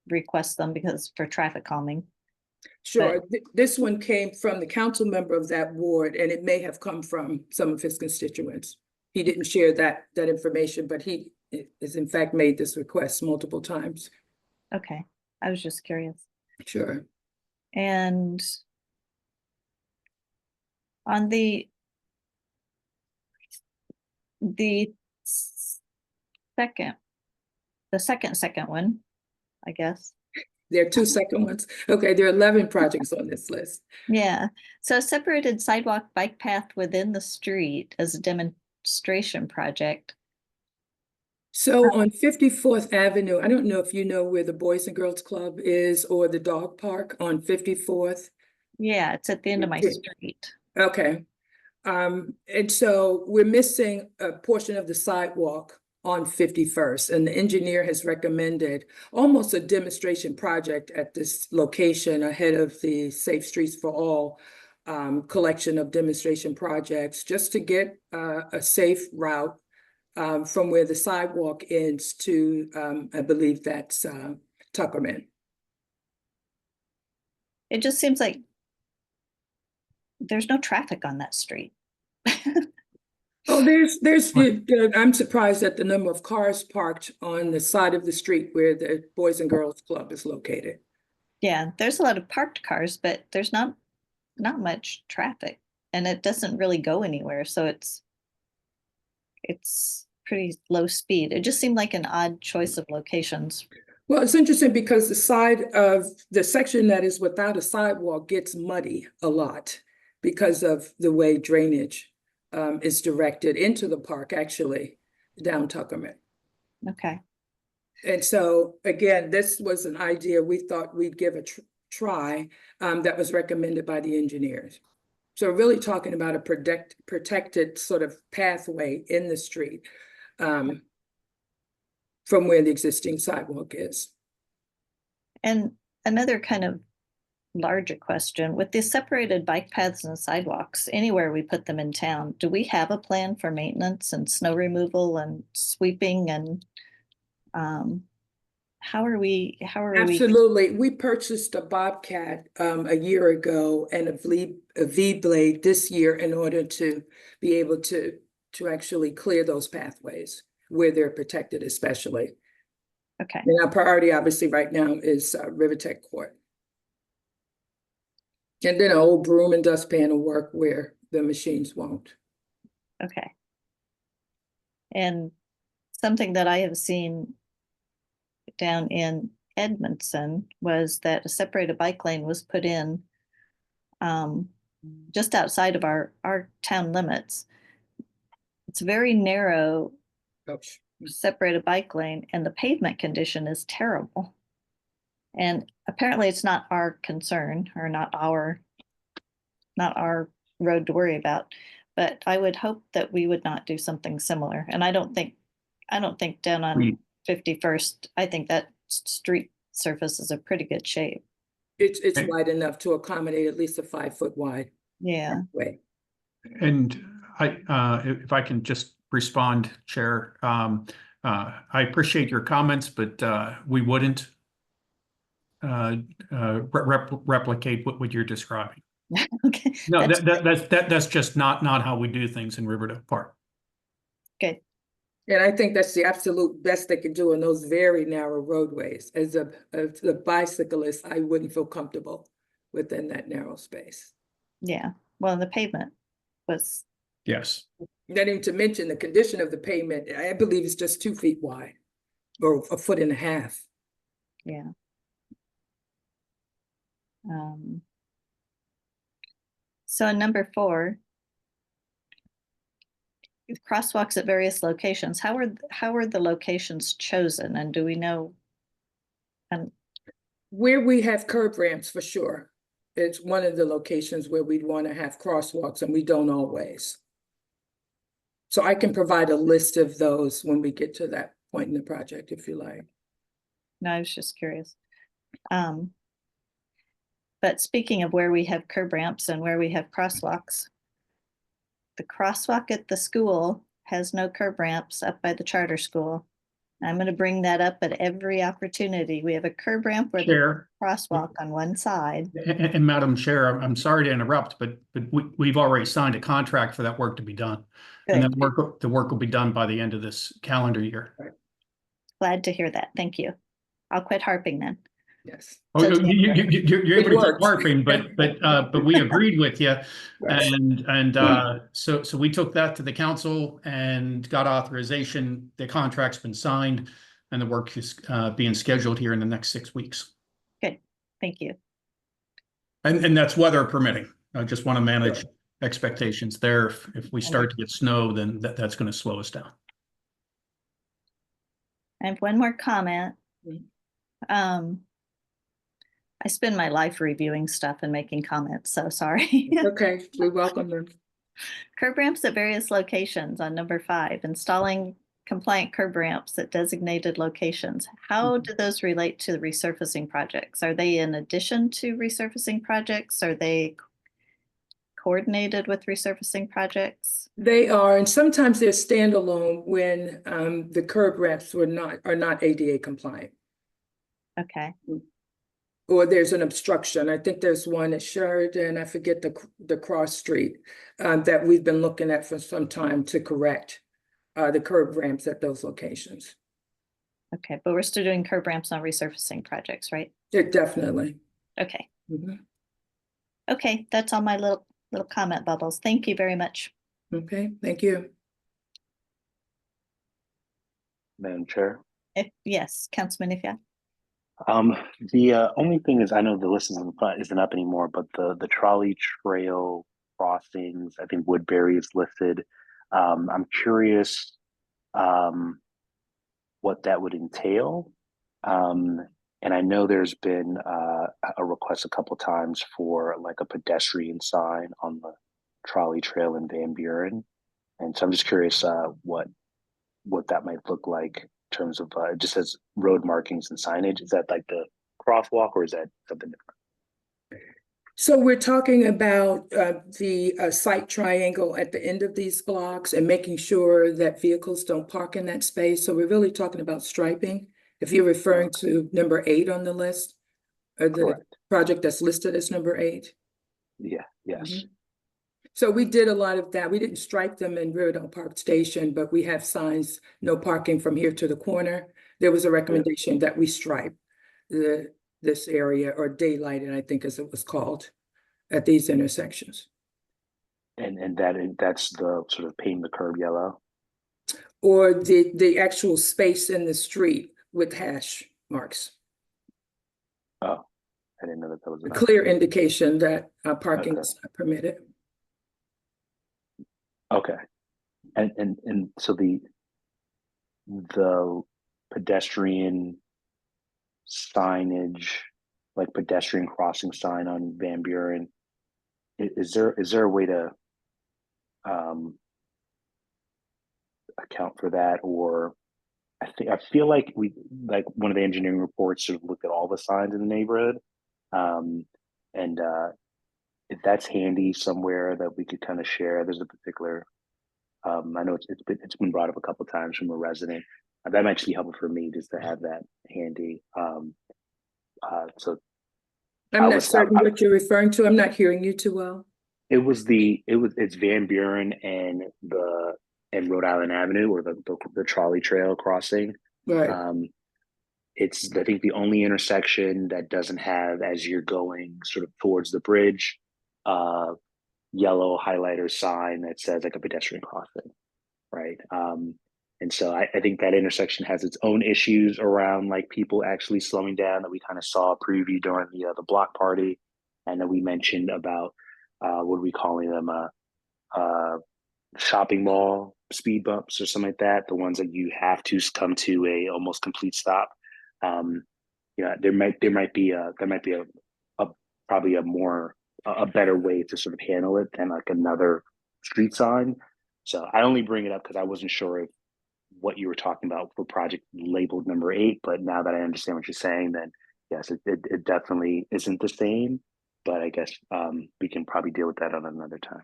Speaker 1: request them because for traffic calming.
Speaker 10: Sure. This one came from the council member of that ward, and it may have come from some of his constituents. He didn't share that information, but he has in fact made this request multiple times.
Speaker 1: Okay, I was just curious.
Speaker 10: Sure.
Speaker 1: And on the second one, I guess.
Speaker 10: There are 2 second ones. Okay, there are 11 projects on this list.
Speaker 1: Yeah, so separated sidewalk bike path within the street as a demonstration project.
Speaker 10: So on 54th Avenue, I don't know if you know where the Boys and Girls Club is or the dog park on 54th.
Speaker 1: Yeah, it's at the end of my street.
Speaker 10: Okay. And so we're missing a portion of the sidewalk on 51st, and the engineer has recommended almost a demonstration project at this location ahead of the Safe Streets for All collection of demonstration projects, just to get a safe route from where the sidewalk ends to, I believe that's Tuckerman.
Speaker 1: It just seems like there's no traffic on that street.
Speaker 10: Oh, I'm surprised at the number of cars parked on the side of the street where the Boys and Girls Club is located.
Speaker 1: Yeah, there's a lot of parked cars, but there's not much traffic, and it doesn't really go anywhere. So it's pretty low speed. It just seemed like an odd choice of locations.
Speaker 10: Well, it's interesting because the side of the section that is without a sidewalk gets muddy a lot because of the way drainage is directed into the park, actually, down Tuckerman.
Speaker 1: Okay.
Speaker 10: And so, again, this was an idea we thought we'd give a try that was recommended by the engineers. So really talking about a protected sort of pathway in the street from where the existing sidewalk is.
Speaker 1: And another kind of larger question, with the separated bike paths and sidewalks, anywhere we put them in town, do we have a plan for maintenance and snow removal and sweeping, and how are we?
Speaker 10: Absolutely. We purchased a Bobcat a year ago and a V-blade this year in order to be able to actually clear those pathways where they're protected, especially.
Speaker 1: Okay.
Speaker 10: And our priority obviously right now is Rivertech Court. And then an old broom and dustpan will work where the machines won't.
Speaker 1: Okay. And something that I have seen down in Edmondson was that a separated bike lane was put in just outside of our town limits. It's a very narrow separated bike lane, and the pavement condition is terrible. And apparently it's not our concern, or not our road to worry about, but I would hope that we would not do something similar. And I don't think down on 51st, I think that street surface is in pretty good shape.
Speaker 10: It's wide enough to accommodate at least a 5-foot wide.
Speaker 1: Yeah.
Speaker 10: Way.
Speaker 6: And if I can just respond, Chair, I appreciate your comments, but we wouldn't replicate what you're describing.
Speaker 1: Okay.
Speaker 6: No, that's just not how we do things in Riverdale Park.
Speaker 1: Good.
Speaker 10: And I think that's the absolute best they can do in those very narrow roadways. As a bicyclist, I wouldn't feel comfortable within that narrow space.
Speaker 1: Yeah, well, the pavement was,
Speaker 6: Yes.
Speaker 10: Not even to mention the condition of the pavement, I believe it's just 2 feet wide or a foot and a half.
Speaker 1: yeah. So in number 4, crosswalks at various locations, how are the locations chosen, and do we know?
Speaker 10: Where we have curb ramps, for sure. It's one of the locations where we'd want to have crosswalks, and we don't always. So I can provide a list of those when we get to that point in the project, if you like.
Speaker 1: No, I was just curious. But speaking of where we have curb ramps and where we have crosswalks, the crosswalk at the school has no curb ramps up by the charter school. I'm going to bring that up at every opportunity. We have a curb ramp where
Speaker 6: Chair.
Speaker 1: the crosswalk on one side.
Speaker 6: And Madam Chair, I'm sorry to interrupt, but we've already signed a contract for that work to be done. And
Speaker 1: Good.
Speaker 6: the work will be done by the end of this calendar year.
Speaker 1: Glad to hear that. Thank you. I'll quit harping then.
Speaker 10: Yes.
Speaker 6: Oh,
Speaker 1: So-
Speaker 6: you're able to keep harping, but we agreed with you.
Speaker 10: Right.
Speaker 6: And so we took that to the council and got authorization. The contract's been signed and the work is being scheduled here in the next 6 weeks.
Speaker 1: Good. Thank you.
Speaker 6: And that's weather permitting. I just want to manage expectations there. If we start to get snow, then that's going to slow us down.
Speaker 1: I have one more comment. I spend my life reviewing stuff and making comments, so sorry.
Speaker 10: Okay, we welcome them.
Speaker 1: Curb ramps at various locations on number 5, installing compliant curb ramps at designated locations. How do those relate to the resurfacing projects? Are they in addition to resurfacing projects? Are they coordinated with resurfacing projects?
Speaker 10: They are, and sometimes they're standalone when the curb ramps are not ADA compliant.
Speaker 1: Okay.
Speaker 10: Or there's an obstruction. I think there's one at Sheridan, I forget the cross street, that we've been looking at for some time to correct the curb ramps at those locations.
Speaker 1: Okay, but we're still doing curb ramps on resurfacing projects, right?
Speaker 10: Yeah, definitely.
Speaker 1: Okay.
Speaker 10: Mhm.
Speaker 1: Okay, that's all my little comment bubbles. Thank you very much.
Speaker 10: Okay, thank you.
Speaker 13: Madam Chair.
Speaker 1: Yes, Councilman Ifya.
Speaker 13: The only thing is, I know the list isn't up anymore, but the trolley trail crossings, I think Woodbury is listed. I'm curious what that would entail. And I know there's been a request a couple times for like a pedestrian sign on the trolley trail in Van Buren. And so I'm just curious what that might look like in terms of it just says road markings and signage. Is that like the crosswalk or is that something different?
Speaker 10: So we're talking about the site triangle at the end of these blocks and making sure that vehicles don't park in that space. So we're really talking about striping. If you're referring to number 8 on the list, or the
Speaker 13: Correct.
Speaker 10: project that's listed as number 8.
Speaker 13: Yeah, yes.
Speaker 10: Mhm. So we did a lot of that. We didn't stripe them in Riverdale Park Station, but we have signs, no parking from here to the corner. There was a recommendation that we stripe this area, or daylighted, I think as it was called, at these intersections.
Speaker 13: And that's the sort of paint the curb yellow.
Speaker 10: Or the actual space in the street with hash marks.
Speaker 13: Oh, I didn't know that was
Speaker 10: A
Speaker 13: an
Speaker 10: clear
Speaker 13: option.
Speaker 10: indication that parking
Speaker 13: Okay.
Speaker 10: is not permitted.
Speaker 13: Okay. And so the pedestrian signage, like pedestrian crossing sign on Van Buren, is there a way to account for that? Or I feel like one of the engineering reports sort of looked at all the signs in the neighborhood. And if that's handy somewhere that we could kind of share, there's a particular I know it's been brought up a couple of times from a resident. That might actually be helpful for me just to have that handy. So
Speaker 10: I'm not certain what you're referring to. I'm not hearing you too well.
Speaker 13: it's Van Buren and the and Rhode Island Avenue, or the trolley trail crossing.
Speaker 10: Right.
Speaker 13: It's, I think, the only intersection that doesn't have, as you're going sort of towards the bridge, yellow highlighter sign that says like a pedestrian crossing, right? And so I think that intersection has its own issues around like people actually slowing down that we kind of saw a preview during the block party, and then we mentioned about what are we calling them, shopping mall speed bumps or something like that, the ones that you have to come to a almost complete stop. There might be a probably a better way to sort of handle it than like another street sign. So I only bring it up because I wasn't sure if what you were talking about for project labeled number 8, but now that I understand what you're saying, then yes, it definitely isn't the same, but I guess we can probably deal with that on another time.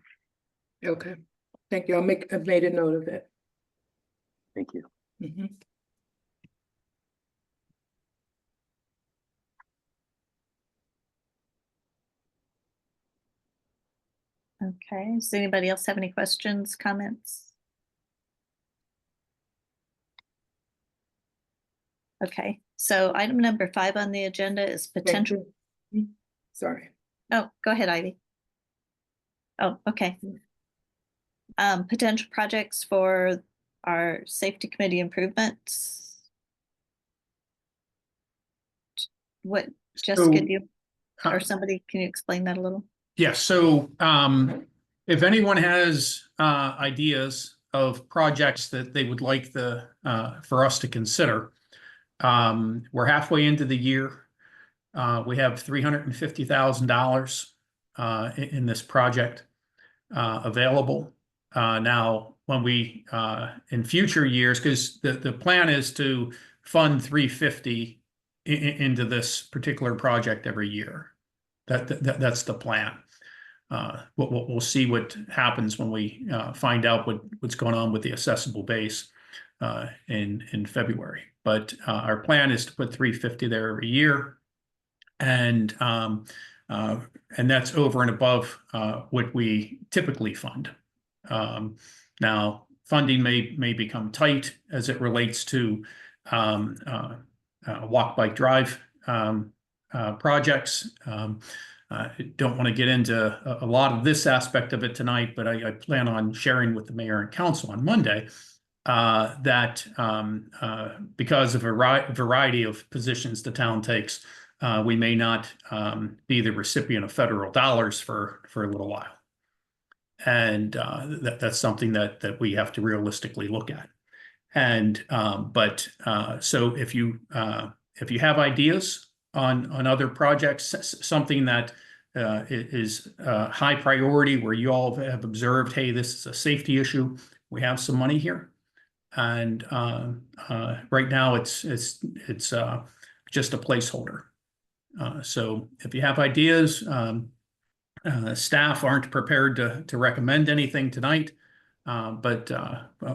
Speaker 10: Okay. Thank you. I've made a note of it.
Speaker 13: Thank you.
Speaker 10: Mhm.
Speaker 1: Okay, does anybody else have any questions, comments? Okay, so item number 5 on the agenda is potential.
Speaker 10: Sorry.
Speaker 1: Oh, go ahead, Ivy. Oh, okay. Potential projects for our safety committee improvements. What, Jessica,
Speaker 6: So,
Speaker 1: do you, or somebody, can you explain that a little?
Speaker 6: Yes, so if anyone has ideas of projects that they would like for us to consider, we're halfway into the year. We have $350,000 in this project available. Now, when we in future years, because the plan is to fund 350 into this particular project every year. That's the plan. We'll see what happens when we find out what's going on with the assessable base in February. But our plan is to put 350 there every year, and that's over and above what we typically fund. Now, funding may become tight as it relates to walk, bike, drive projects. I don't want to get into a lot of this aspect of it tonight, but I plan on sharing with the mayor and council on Monday that because of a variety of positions the town takes, we may not be the recipient of federal dollars for a little while. And that's something that we have to realistically look at. And so if you have ideas on other projects, something that is high priority where you all have observed, hey, this is a safety issue, we have some money here. And right now it's just a placeholder. So if you have ideas, staff aren't prepared to recommend anything tonight, but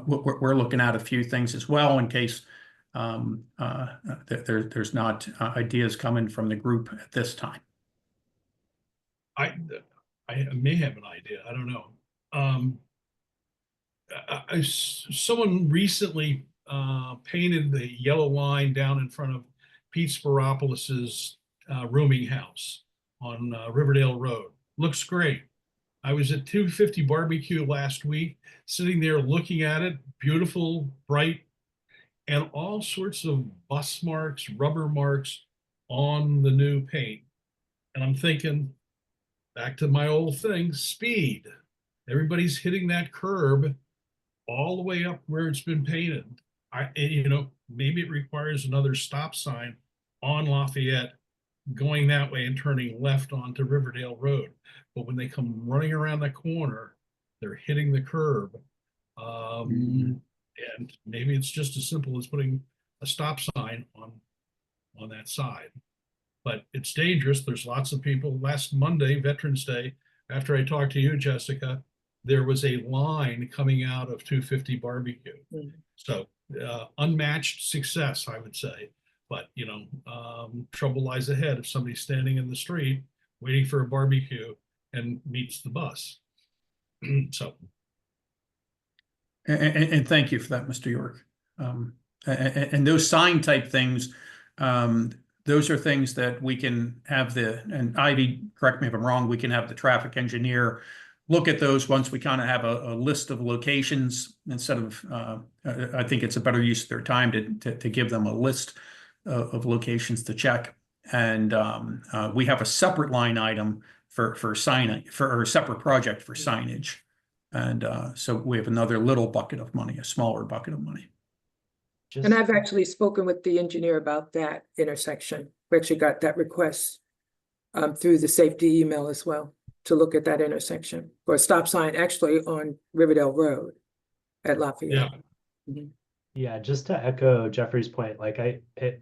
Speaker 6: we're looking at a few things as well in case there's not ideas coming from the group at this time.
Speaker 3: I may have an idea. I don't know. Someone recently painted the yellow line down in front of Pete Sparopoulos' rooming house on Riverdale Road. Looks great. I was at 250 Barbecue last week, sitting there looking at it, beautiful, bright, and all sorts of bus marks, rubber marks on the new paint. And I'm thinking, back to my old thing, speed. Everybody's hitting that curb all the way up where it's been painted. Maybe it requires another stop sign on Lafayette going that way and turning left onto Riverdale Road. But when they come running around the corner, they're hitting the curb. And maybe it's just as simple as putting a stop sign on that side. But it's dangerous. There's lots of people. Last Monday, Veterans Day, after I talked to you, Jessica, there was a line coming out of 250 Barbecue. So unmatched success, I would say. But, trouble lies ahead if somebody's standing in the street waiting for a barbecue and meets the bus. So.
Speaker 6: And thank you for that, Mr. York. And those sign type things, those are things that we can have and Ivy, correct me if I'm wrong, we can have the traffic engineer look at those once we kind of have a list of locations instead of, I think it's a better use of their time to give them a list of locations to check. And we have a separate line item for signing, or a separate project for signage. And so we have another little bucket of money, a smaller bucket of money.
Speaker 10: And I've actually spoken with the engineer about that intersection. We actually got that request through the safety email as well, to look at that intersection for a stop sign actually on Riverdale Road at Lafayette.
Speaker 2: Yeah, just to echo Jeffrey's point, like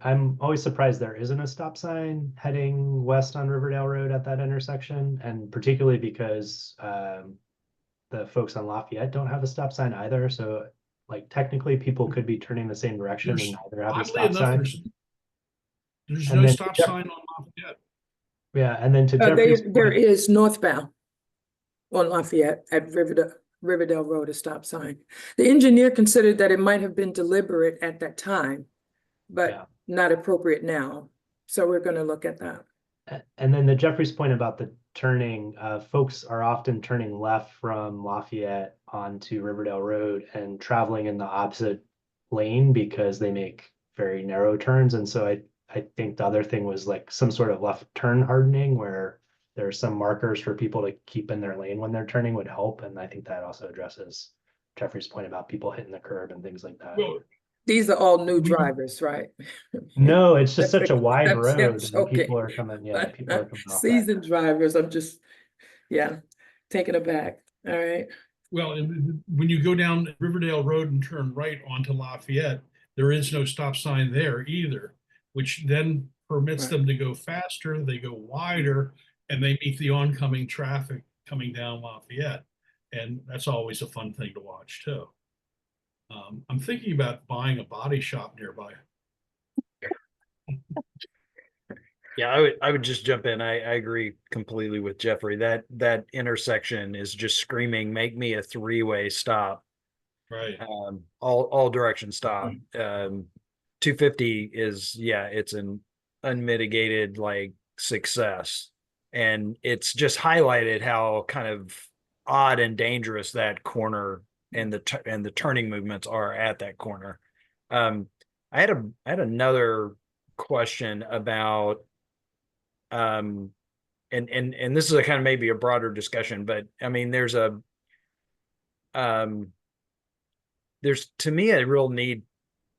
Speaker 2: I'm always surprised there isn't a stop sign heading west on Riverdale Road at that intersection, and particularly because the folks on Lafayette don't have a stop sign either. So like technically people could be turning the same direction and neither have a
Speaker 3: Oddly
Speaker 2: stop
Speaker 3: enough,
Speaker 2: sign.
Speaker 3: there's
Speaker 2: And
Speaker 3: no
Speaker 2: then
Speaker 3: stop sign on Lafayette.
Speaker 2: Yeah, and then to Jeffrey's
Speaker 10: There
Speaker 2: point,
Speaker 10: is northbound on Lafayette at Riverdale Road, a stop sign. The engineer considered that it might have been deliberate at that time, but not appropriate now. So we're going to look at that.
Speaker 2: and then the Jeffrey's point about the turning, folks are often turning left from Lafayette onto Riverdale Road and traveling in the opposite lane because they make very narrow turns. And so I think the other thing was like some sort of left turn hardening where there are some markers for people to keep in their lane when they're turning would help. And I think that also addresses Jeffrey's point about people hitting the curb and things like that.
Speaker 3: Well,
Speaker 10: these are all new drivers, right?
Speaker 2: No, it's just such a wide
Speaker 10: I'm
Speaker 2: road and
Speaker 10: joking.
Speaker 2: people are coming, people are coming off that.
Speaker 10: Seasoned drivers, I'm just, taken aback. All right.
Speaker 3: Well, when you go down Riverdale Road and turn right onto Lafayette, there is no stop sign there either, which then permits them to go faster, they go wider, and they meet the oncoming traffic coming down Lafayette. And that's always a fun thing to watch too. I'm thinking about buying a body shop nearby.
Speaker 5: Yeah, I would just jump in. I agree completely with Jeffrey. That intersection is just screaming, make me a three-way stop.
Speaker 3: Right.
Speaker 5: All direction stop. 250 is, it's an unmitigated like success. And it's just highlighted how kind of odd and dangerous that corner and the turning movements are at that corner. I had another question about and this is a kind of maybe a broader discussion, but I mean there's to me a real need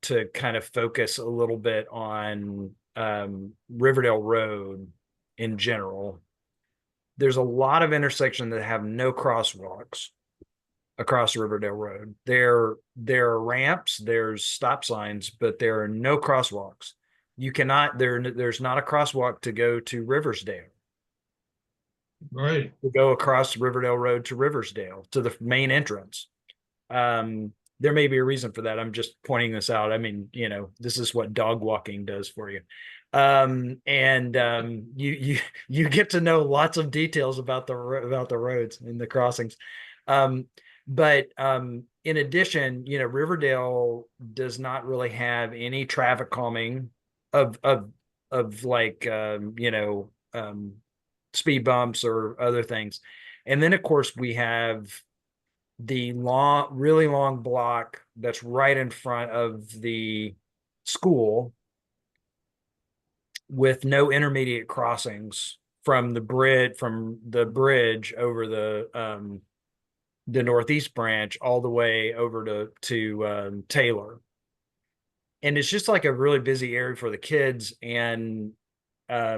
Speaker 5: to kind of focus a little bit on Riverdale Road in general. There's a lot of intersections that have no crosswalks across Riverdale Road. There are ramps, there's stop signs, but there are no crosswalks. You cannot, there's not a crosswalk to go to Riversdale.
Speaker 3: Right.
Speaker 5: To go across Riverdale Road to Riversdale, to the main entrance. There may be a reason for that. I'm just pointing this out. I mean, this is what dog walking does for you. You get to know lots of details about the roads and the crossings. But in addition, Riverdale does not really have any traffic calming of like speed bumps or other things. And then of course we have the really long block that's right in front of the school with no intermediate crossings from the bridge over the Northeast branch all the way over to Taylor. And it's just like a really busy area for the kids. And I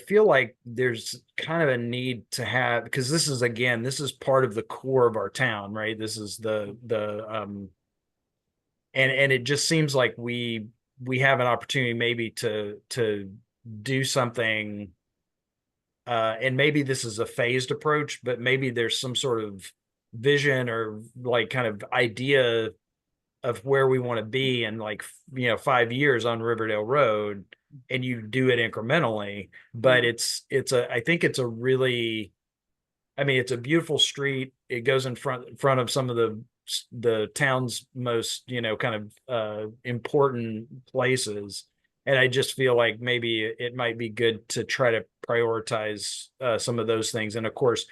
Speaker 5: feel like there's kind of a need to have, because this is part of the core of our town, right? This is and it just seems like we have an opportunity maybe to do something. And maybe this is a phased approach, but maybe there's some sort of vision or like kind of idea of where we want to be in 5 years on Riverdale Road, and you do it incrementally. But I think it's a really I mean, it's a beautiful street. It goes in front of some of the town's most, you know, kind of important places. And I just feel like maybe it might be good to try to prioritize some of those things. And of course,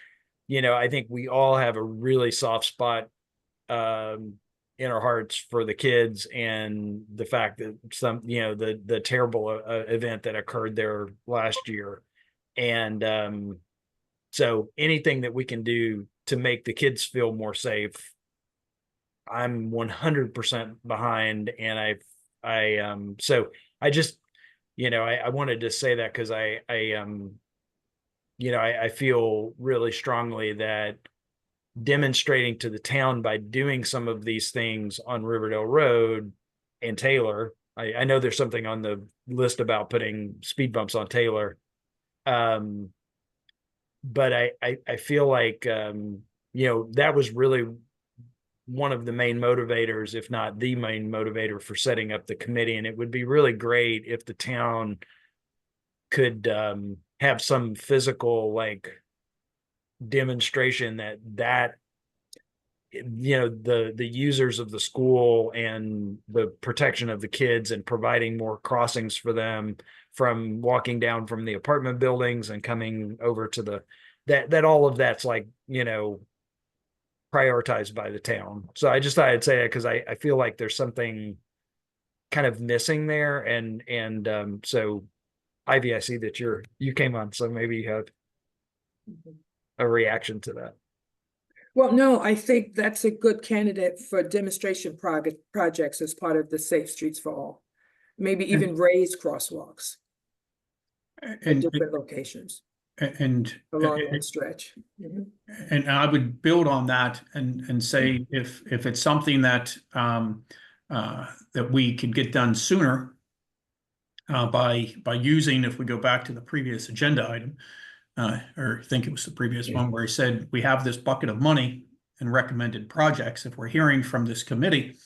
Speaker 5: you know, I think we all have a really soft spot in our hearts for the kids, and the fact that some, you know, the terrible event that occurred there last year. And so anything that we can do to make the kids feel more safe, I'm 100% behind. And so I just, you know, I wanted to say that because you know, I feel really strongly that demonstrating to the town by doing some of these things on Riverdale Road and Taylor. I know there's something on the list about putting speed bumps on Taylor. But I feel like, you know, that was really one of the main motivators, if not the main motivator, for setting up the committee. And it would be really great if the town could have some physical like demonstration that you know, the users of the school and the protection of the kids and providing more crossings for them from walking down from the apartment buildings and coming over to the that all of that's like, you know, prioritized by the town. So I just thought I'd say it because I feel like there's something kind of missing there. And so Ivy, I see that you came on, so maybe you have a reaction to that.
Speaker 10: Well, no, I think that's a good candidate for demonstration projects as part of the Safe Streets for All. Maybe even raised crosswalks at
Speaker 6: And
Speaker 10: different locations
Speaker 6: and
Speaker 10: along that stretch. Mhm.
Speaker 6: and I would build on that and say if it's something that that we could get done sooner by using, if we go back to the previous agenda item, or I think it was the previous one where he said we have this bucket of money and recommended projects. If we're hearing from this committee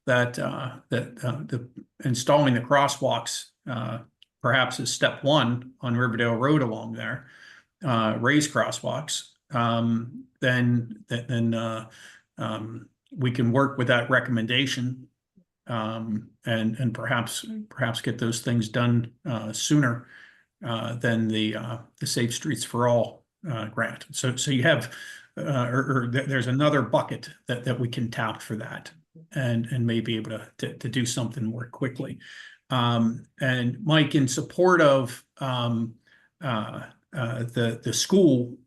Speaker 6: that the installing the crosswalks perhaps is step one on Riverdale Road along there, raised crosswalks, then we can work with that recommendation and perhaps get those things done sooner than the Safe Streets for All grant. So you have there's another bucket that we can tap for that and may be able to do something more quickly. And Mike, in support of the school,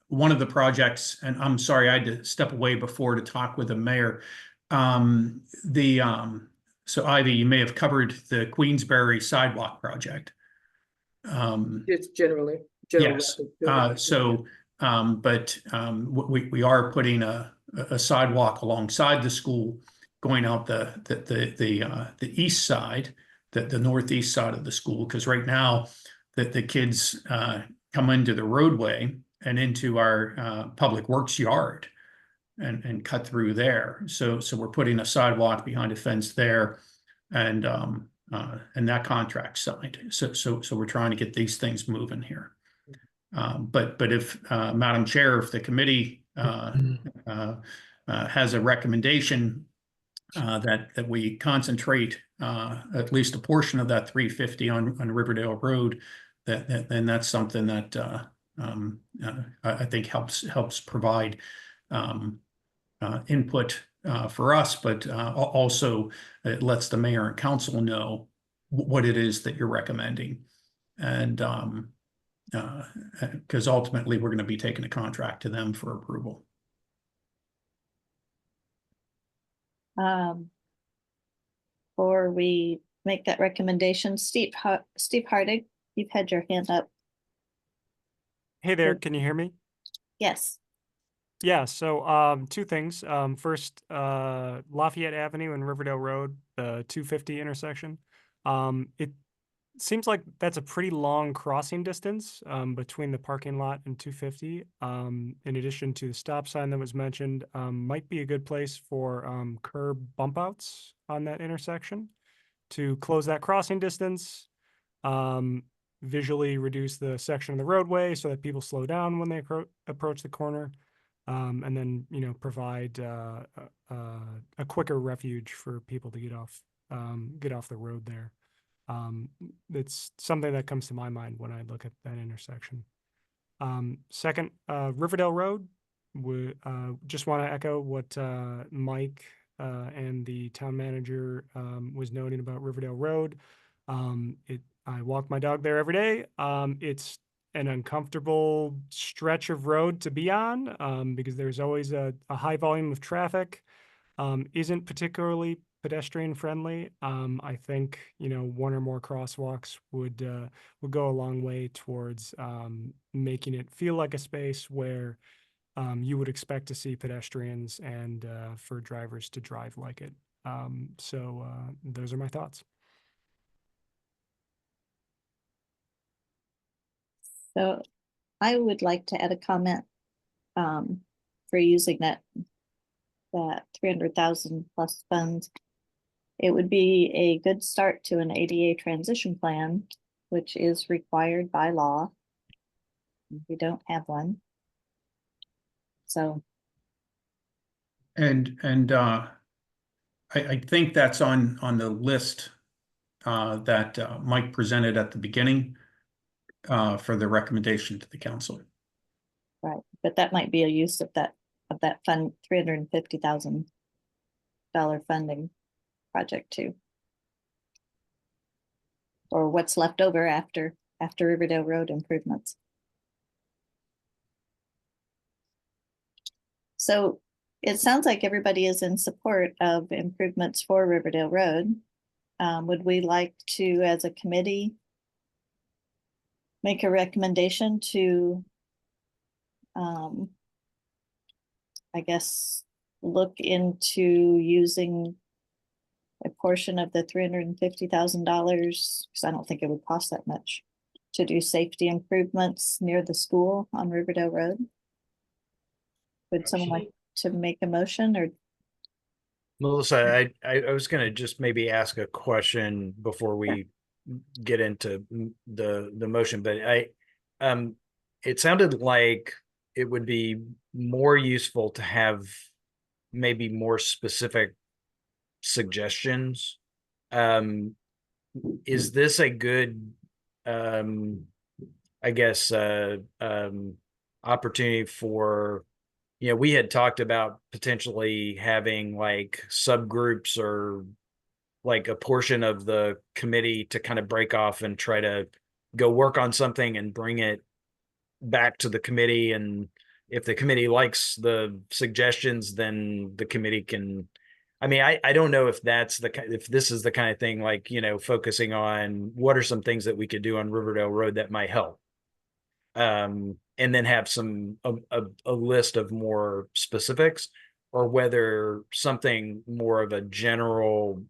Speaker 6: one of the projects, and I'm sorry, I had to step away before to talk with the mayor. So Ivy, you may have covered the Queensbury sidewalk project.
Speaker 10: Just generally.
Speaker 6: Yes. But we are putting a sidewalk alongside the school, going out the east side, the northeast side of the school, because right now the kids come into the roadway and into our public works yard and cut through there. So we're putting a sidewalk behind a fence there, and that contract signed. So we're trying to get these things moving here. But if Madam Chair, if the committee has a recommendation that we concentrate at least a portion of that 350 on Riverdale Road, then that's something that I think helps provide input for us, but also it lets the mayor and council know what it is that you're recommending. And because ultimately we're going to be taking a contract to them for approval.
Speaker 1: Before we make that recommendation, Steve Hardig, you've had your hand up.
Speaker 8: Hey there, can you hear me?
Speaker 1: Yes.
Speaker 8: Yeah, so two things. First, Lafayette Avenue and Riverdale Road, the 250 intersection. It seems like that's a pretty long crossing distance between the parking lot and 250. In addition to the stop sign that was mentioned, might be a good place for curb bump outs on that intersection to close that crossing distance. visually reduce the section of the roadway so that people slow down when they approach the corner. And then, provide a quicker refuge for people to get off the road there. It's something that comes to my mind when I look at that intersection. Second, Riverdale Road. Just want to echo what Mike and the town manager was noting about Riverdale Road. I walk my dog there every day. It's an uncomfortable stretch of road to be on because there's always a high volume of traffic. Isn't particularly pedestrian friendly. I think, one or more crosswalks would go a long way towards making it feel like a space where you would expect to see pedestrians and for drivers to drive like it. So those are my thoughts.
Speaker 1: So I would like to add a comment for using that 300,000 plus funds. It would be a good start to an ADA transition plan, which is required by law. We don't have one. So.
Speaker 6: And I think that's on the list that Mike presented at the beginning for the recommendation to the council.
Speaker 1: Right, but that might be a use of that fund, $350,000 funding project too. Or what's left over after Riverdale Road improvements. So it sounds like everybody is in support of improvements for Riverdale Road. Would we like to, as a committee, make a recommendation to, I guess, look into using a portion of the $350,000, because I don't think it would cost that much, to do safety improvements near the school on Riverdale Road? Would someone like to make a motion, or?
Speaker 5: Melissa, I was going to just maybe ask a question before we get into the motion, but it sounded like it would be more useful to have maybe more specific suggestions. Is this a good, I guess, opportunity for, we had talked about potentially having like subgroups or like a portion of the committee to kind of break off and try to go work on something and bring it back to the committee. And if the committee likes the suggestions, then the committee can, I don't know if if this is the kind of thing, like, focusing on what are some things that we could do on Riverdale Road that might help. And then have a list of more specifics, or whether something more of a general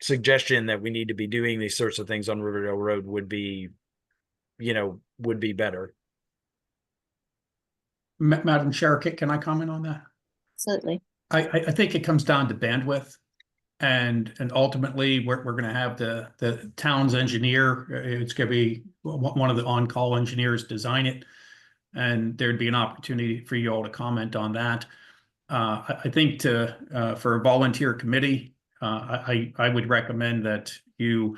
Speaker 5: suggestion that we need to be doing these sorts of things on Riverdale Road would be better.
Speaker 6: Madam Chair, can I comment on that?
Speaker 1: Absolutely.
Speaker 6: I think it comes down to bandwidth. And ultimately, we're going to have the town's engineer. It's going to be one of the on-call engineers design it, and there'd be an opportunity for you all to comment on that. I think for a volunteer committee, I would recommend that you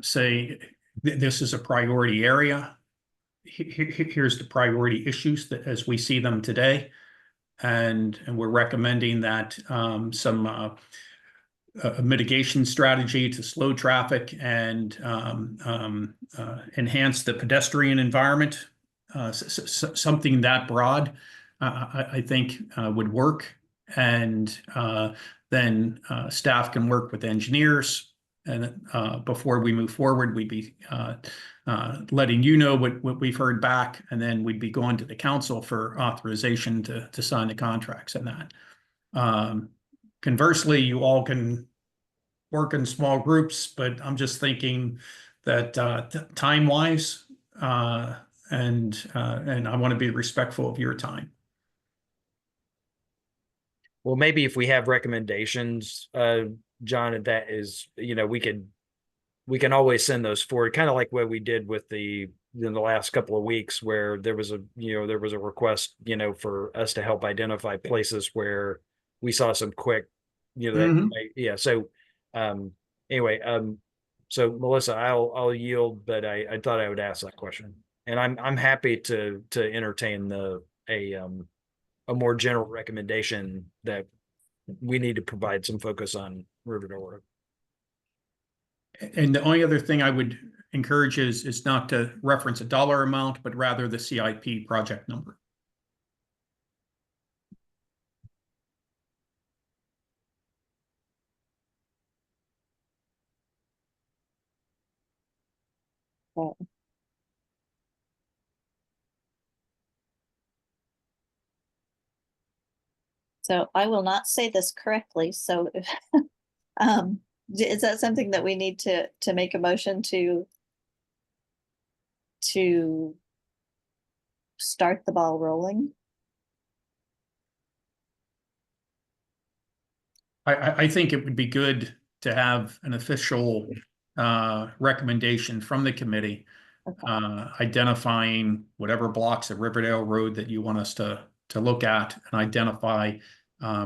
Speaker 6: say this is a priority area. Here's the priority issues as we see them today, and we're recommending that some a mitigation strategy to slow traffic and enhance the pedestrian environment. Something that broad, I think would work. And then staff can work with engineers. And before we move forward, we'd be letting you know what we've heard back. And then we'd be going to the council for authorization to sign the contracts and that. Conversely, you all can work in small groups, but I'm just thinking that time-wise, and I want to be respectful of your time.
Speaker 5: Well, maybe if we have recommendations, John, that is, we can always send those forward, kind of like what we did with in the last couple of weeks, where there was a request, for us to help identify places where we saw some quick,
Speaker 6: Mhm.
Speaker 5: yeah. So, anyway, so Melissa, I'll yield, but I thought I would ask that question, and I'm happy to entertain a more general recommendation that we need to provide some focus on Riverdale Road.
Speaker 6: And the only other thing I would encourage is not to reference a dollar amount, but rather the CIP project number.
Speaker 1: Okay. So I will not say this correctly, so if, is that something that we need to make a motion to start the ball rolling?
Speaker 6: I think it would be good to have an official recommendation from the committee identifying whatever blocks of Riverdale Road that you want us to look at, and identify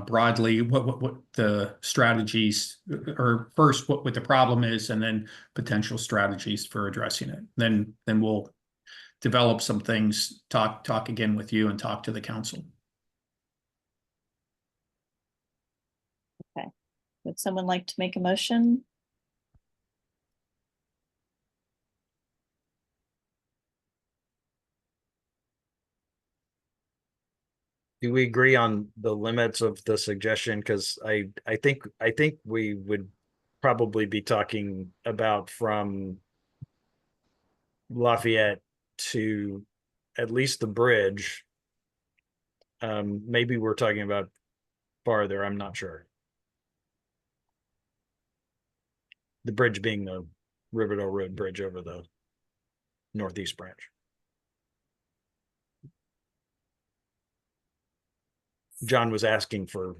Speaker 6: broadly what the strategies, or first what the problem is, and then potential strategies for addressing it. Then we'll develop some things, talk again with you, and talk to the council.
Speaker 1: Okay. Would someone like to make a motion?
Speaker 5: Do we agree on the limits of the suggestion? Because I think we would probably be talking about from Lafayette to at least the bridge. Maybe we're talking about farther, I'm not sure. The bridge being the Riverdale Road Bridge over the northeast branch. John was asking for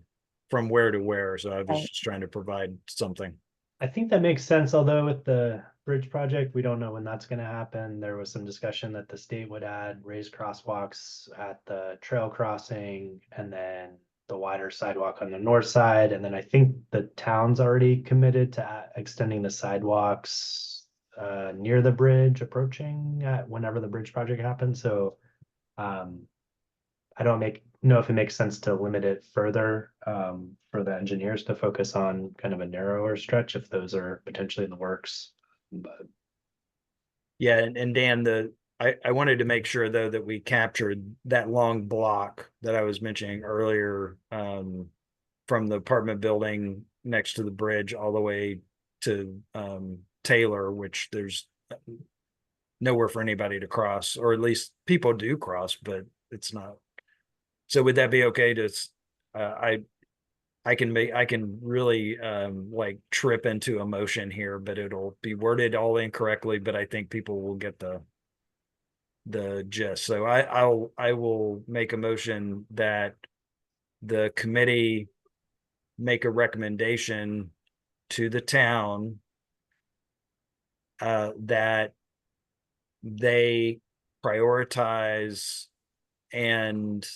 Speaker 5: from where to where, so I was just trying to provide something.
Speaker 2: I think that makes sense, although with the bridge project, we don't know when that's going to happen. There was some discussion that the state would add raised crosswalks at the trail crossing, and then the wider sidewalk on the north side. And then I think the town's already committed to extending the sidewalks near the bridge approaching whenever the bridge project happens. So I don't know if it makes sense to limit it further for the engineers to focus on kind of a narrower stretch if those are potentially in the works. But
Speaker 5: yeah, and Dan, I wanted to make sure though that we captured that long block that I was mentioning earlier, from the apartment building next to the bridge all the way to Taylor, which there's nowhere for anybody to cross, or at least people do cross, but it's not. So would that be okay to, I can really like trip into emotion here, but it'll be worded all incorrectly, but I think people will get the gist. So I will make a motion that the committee make a recommendation to the town that they prioritize, and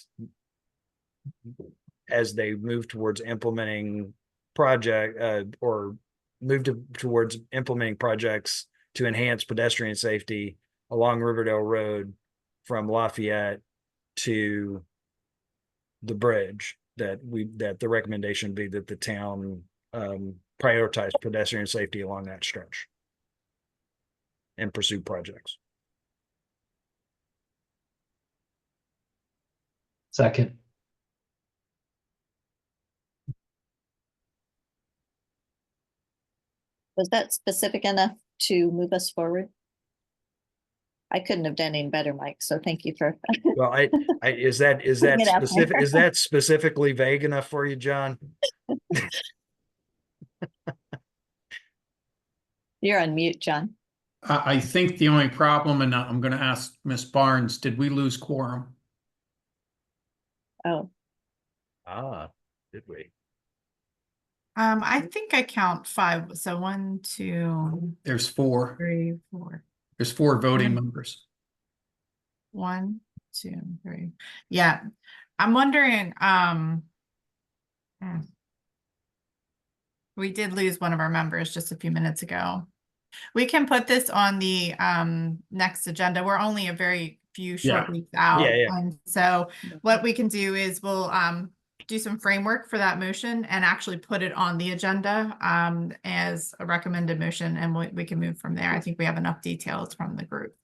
Speaker 5: as they move towards implementing towards implementing projects to enhance pedestrian safety along Riverdale Road from Lafayette to the bridge, that the recommendation be that the town prioritize pedestrian safety along that stretch and pursue projects.
Speaker 2: second.
Speaker 1: Was that specific enough to move us forward? I couldn't have done any better, Mike, so thank you for.
Speaker 5: Well, is that
Speaker 1: Putting it out
Speaker 5: specific?
Speaker 1: there.
Speaker 5: Is that specifically vague enough for you, John?
Speaker 1: You're on mute, John.
Speaker 6: I think the only problem, and I'm going to ask Ms. Barnes, did we lose quorum?
Speaker 1: Oh,
Speaker 5: Did we?
Speaker 4: I think I count 5. So 1, 2,
Speaker 6: There's 4.
Speaker 4: 3, 4.
Speaker 6: There's 4 voting
Speaker 4: Mhm.
Speaker 6: members.
Speaker 4: 1, 2, 3. Yeah. I'm wondering, hmm. We did lose one of our members just a few minutes ago. We can put this on the next agenda. We're only a very few short
Speaker 5: Yeah.
Speaker 4: weeks out.
Speaker 5: Yeah.
Speaker 4: And so what we can do is we'll do some framework for that motion and actually put it on the agenda as a recommended motion, and we can move from there. I think we have enough details from the group.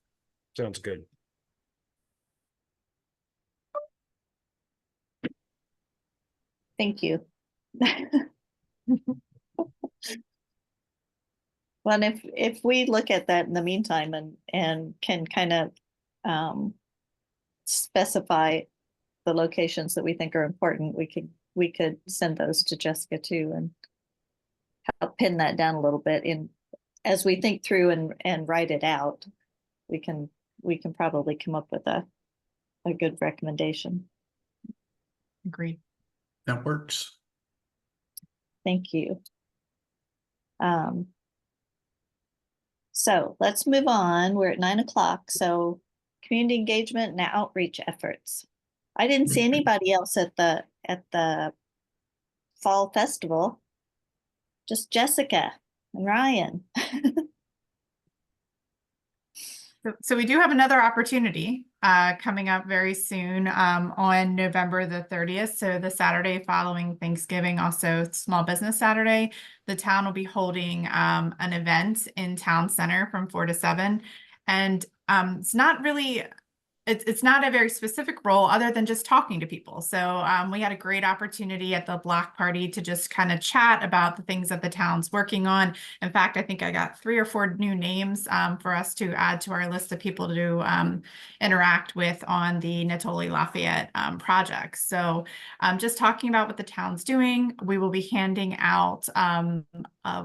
Speaker 5: Sounds good.
Speaker 1: Thank you. Well, and if we look at that in the meantime and can kind of specify the locations that we think are important, we could send those to Jessica too and help pin that down a little bit. In as we think through and write it out, we can probably come up with a good recommendation.
Speaker 4: Agreed.
Speaker 6: That works.
Speaker 1: Thank you. So let's move on. We're at 9 o'clock. So community engagement and outreach efforts. I didn't see anybody else at the fall festival. Just Jessica and Ryan.
Speaker 4: So we do have another opportunity coming up very soon on November the 30th. So the Saturday following Thanksgiving, also Small Business Saturday, the town will be holding an event in Town Center from 4 to 7. And it's not really, it's not a very specific role other than just talking to people. So we had a great opportunity at the block party to just kind of chat about the things that the town's working on. In fact, I think I got 3 or 4 new names for us to add to our list of people to interact with on the Natoli Lafayette project. So just talking about what the town's doing, we will be handing out,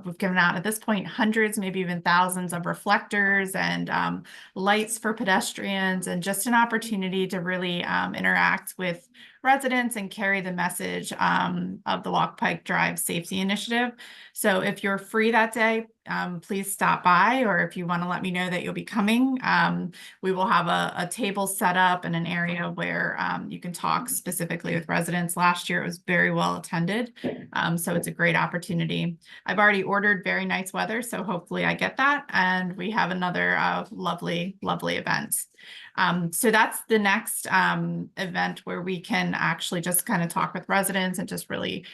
Speaker 4: we've given out at this point hundreds, maybe even thousands of reflectors and lights for pedestrians, and just an opportunity to really interact with residents and carry the message of the Walk Pike Drive Safety Initiative. So if you're free that day, please stop by, or if you want to let me know that you'll be coming, we will have a table set up in an area where you can talk specifically with residents. Last year it was very well attended, so it's a great opportunity. I've already ordered very nice weather, so hopefully I get that, and we have another lovely event. So that's the next event where we can actually just kind of talk with residents and just really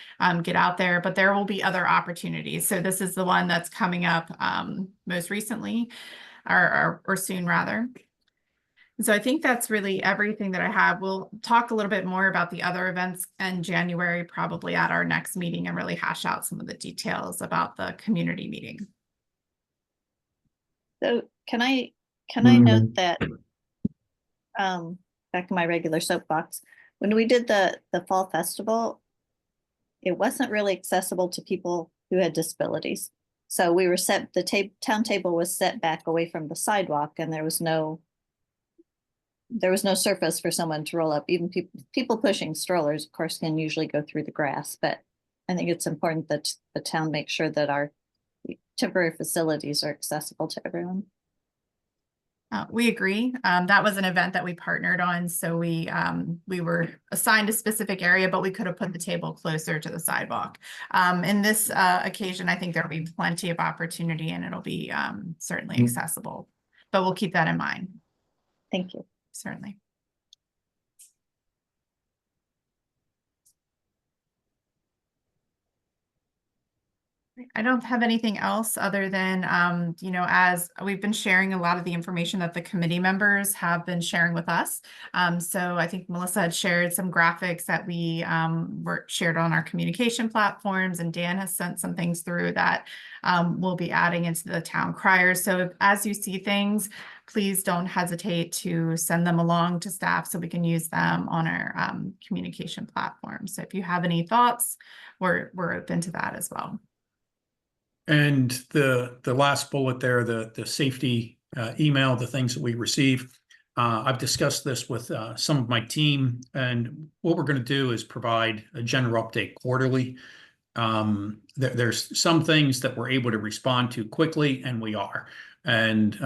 Speaker 4: get out there, but there will be other opportunities. So this is the one that's coming up most recently or soon rather. So I think that's really everything that I have. We'll talk a little bit more about the other events in January, probably at our next meeting, and really hash out some of the details about the community meeting.
Speaker 1: So can I note that back in my regular soapbox, when we did the fall festival, it wasn't really accessible to people who had disabilities. So we were the town table was set back away from the sidewalk, and there was no surface for someone to roll up. Even people pushing strollers, of course, can usually go through the grass, but I think it's important that the town make sure that our temporary facilities are accessible to everyone.
Speaker 4: We agree. That was an event that we partnered on. So we were assigned a specific area, but we could have put the table closer to the sidewalk. In this occasion, I think there'll be plenty of opportunity, and it'll be certainly accessible, but we'll keep that in mind.
Speaker 1: Thank you.
Speaker 4: Certainly. I don't have anything else other than, as we've been sharing a lot of the information that the committee members have been sharing with us. So I think Melissa had shared some graphics that we were shared on our communication platforms, and Dan has sent some things through that we'll be adding into the town crier. So as you see things, please don't hesitate to send them along to staff so we can use them on our communication platform. So if you have any thoughts, we're open to that as well.
Speaker 6: And the last bullet there, the safety email, the things that we receive. I've discussed this with some of my team, and what we're going to do is provide a general update quarterly. There's some things that we're able to respond to quickly, and we are. And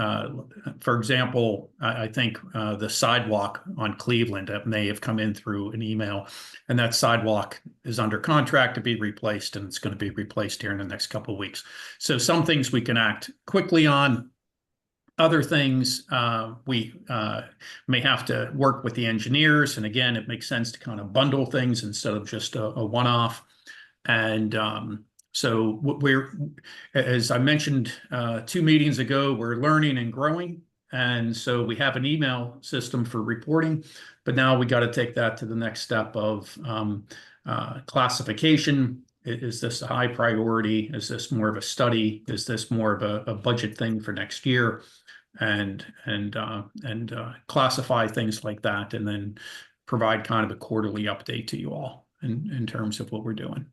Speaker 6: for example, I think the sidewalk on Cleveland may have come in through an email, and that sidewalk is under contract to be replaced, and it's going to be replaced here in the next couple of weeks. So some things we can act quickly on. Other things we may have to work with the engineers, and again, it makes sense to kind of bundle things instead of just a one-off. And so we're, as I mentioned 2 meetings ago, we're learning and growing. And so we have an email system for reporting, but now we got to take that to the next step of classification. Is this a high priority? Is this more of a study? Is this more of a budget thing for next year? And classify things like that, and then provide kind of a quarterly update to you all in terms of what we're doing.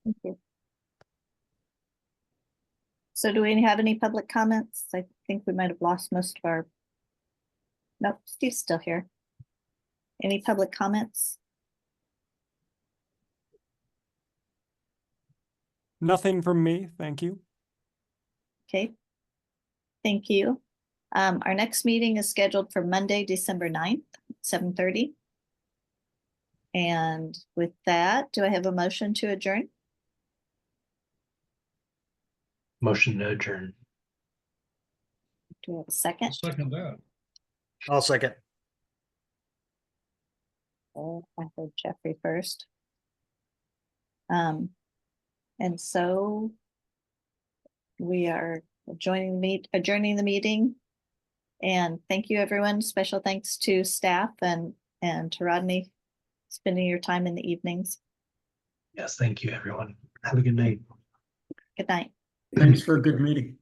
Speaker 1: Thank you. So do we have any public comments? I think we might have lost most of our. Nope, Steve's still here. Any public comments?
Speaker 8: Nothing from me, thank you.
Speaker 1: Okay. Thank you. Our next meeting is scheduled for Monday, December 9th, 7:30. And with that, do I have a motion to adjourn?
Speaker 2: Motion to adjourn.
Speaker 1: Do we have a second?
Speaker 3: I'll second that.
Speaker 5: I'll second.
Speaker 1: Oh, I heard Jeffrey first. And so we are adjourning the meeting. And thank you, everyone. Special thanks to staff and to Rodney spending your time in the evenings.
Speaker 2: Yes, thank you, everyone. Have a good night.
Speaker 1: Good night.
Speaker 6: Thanks for a good meeting.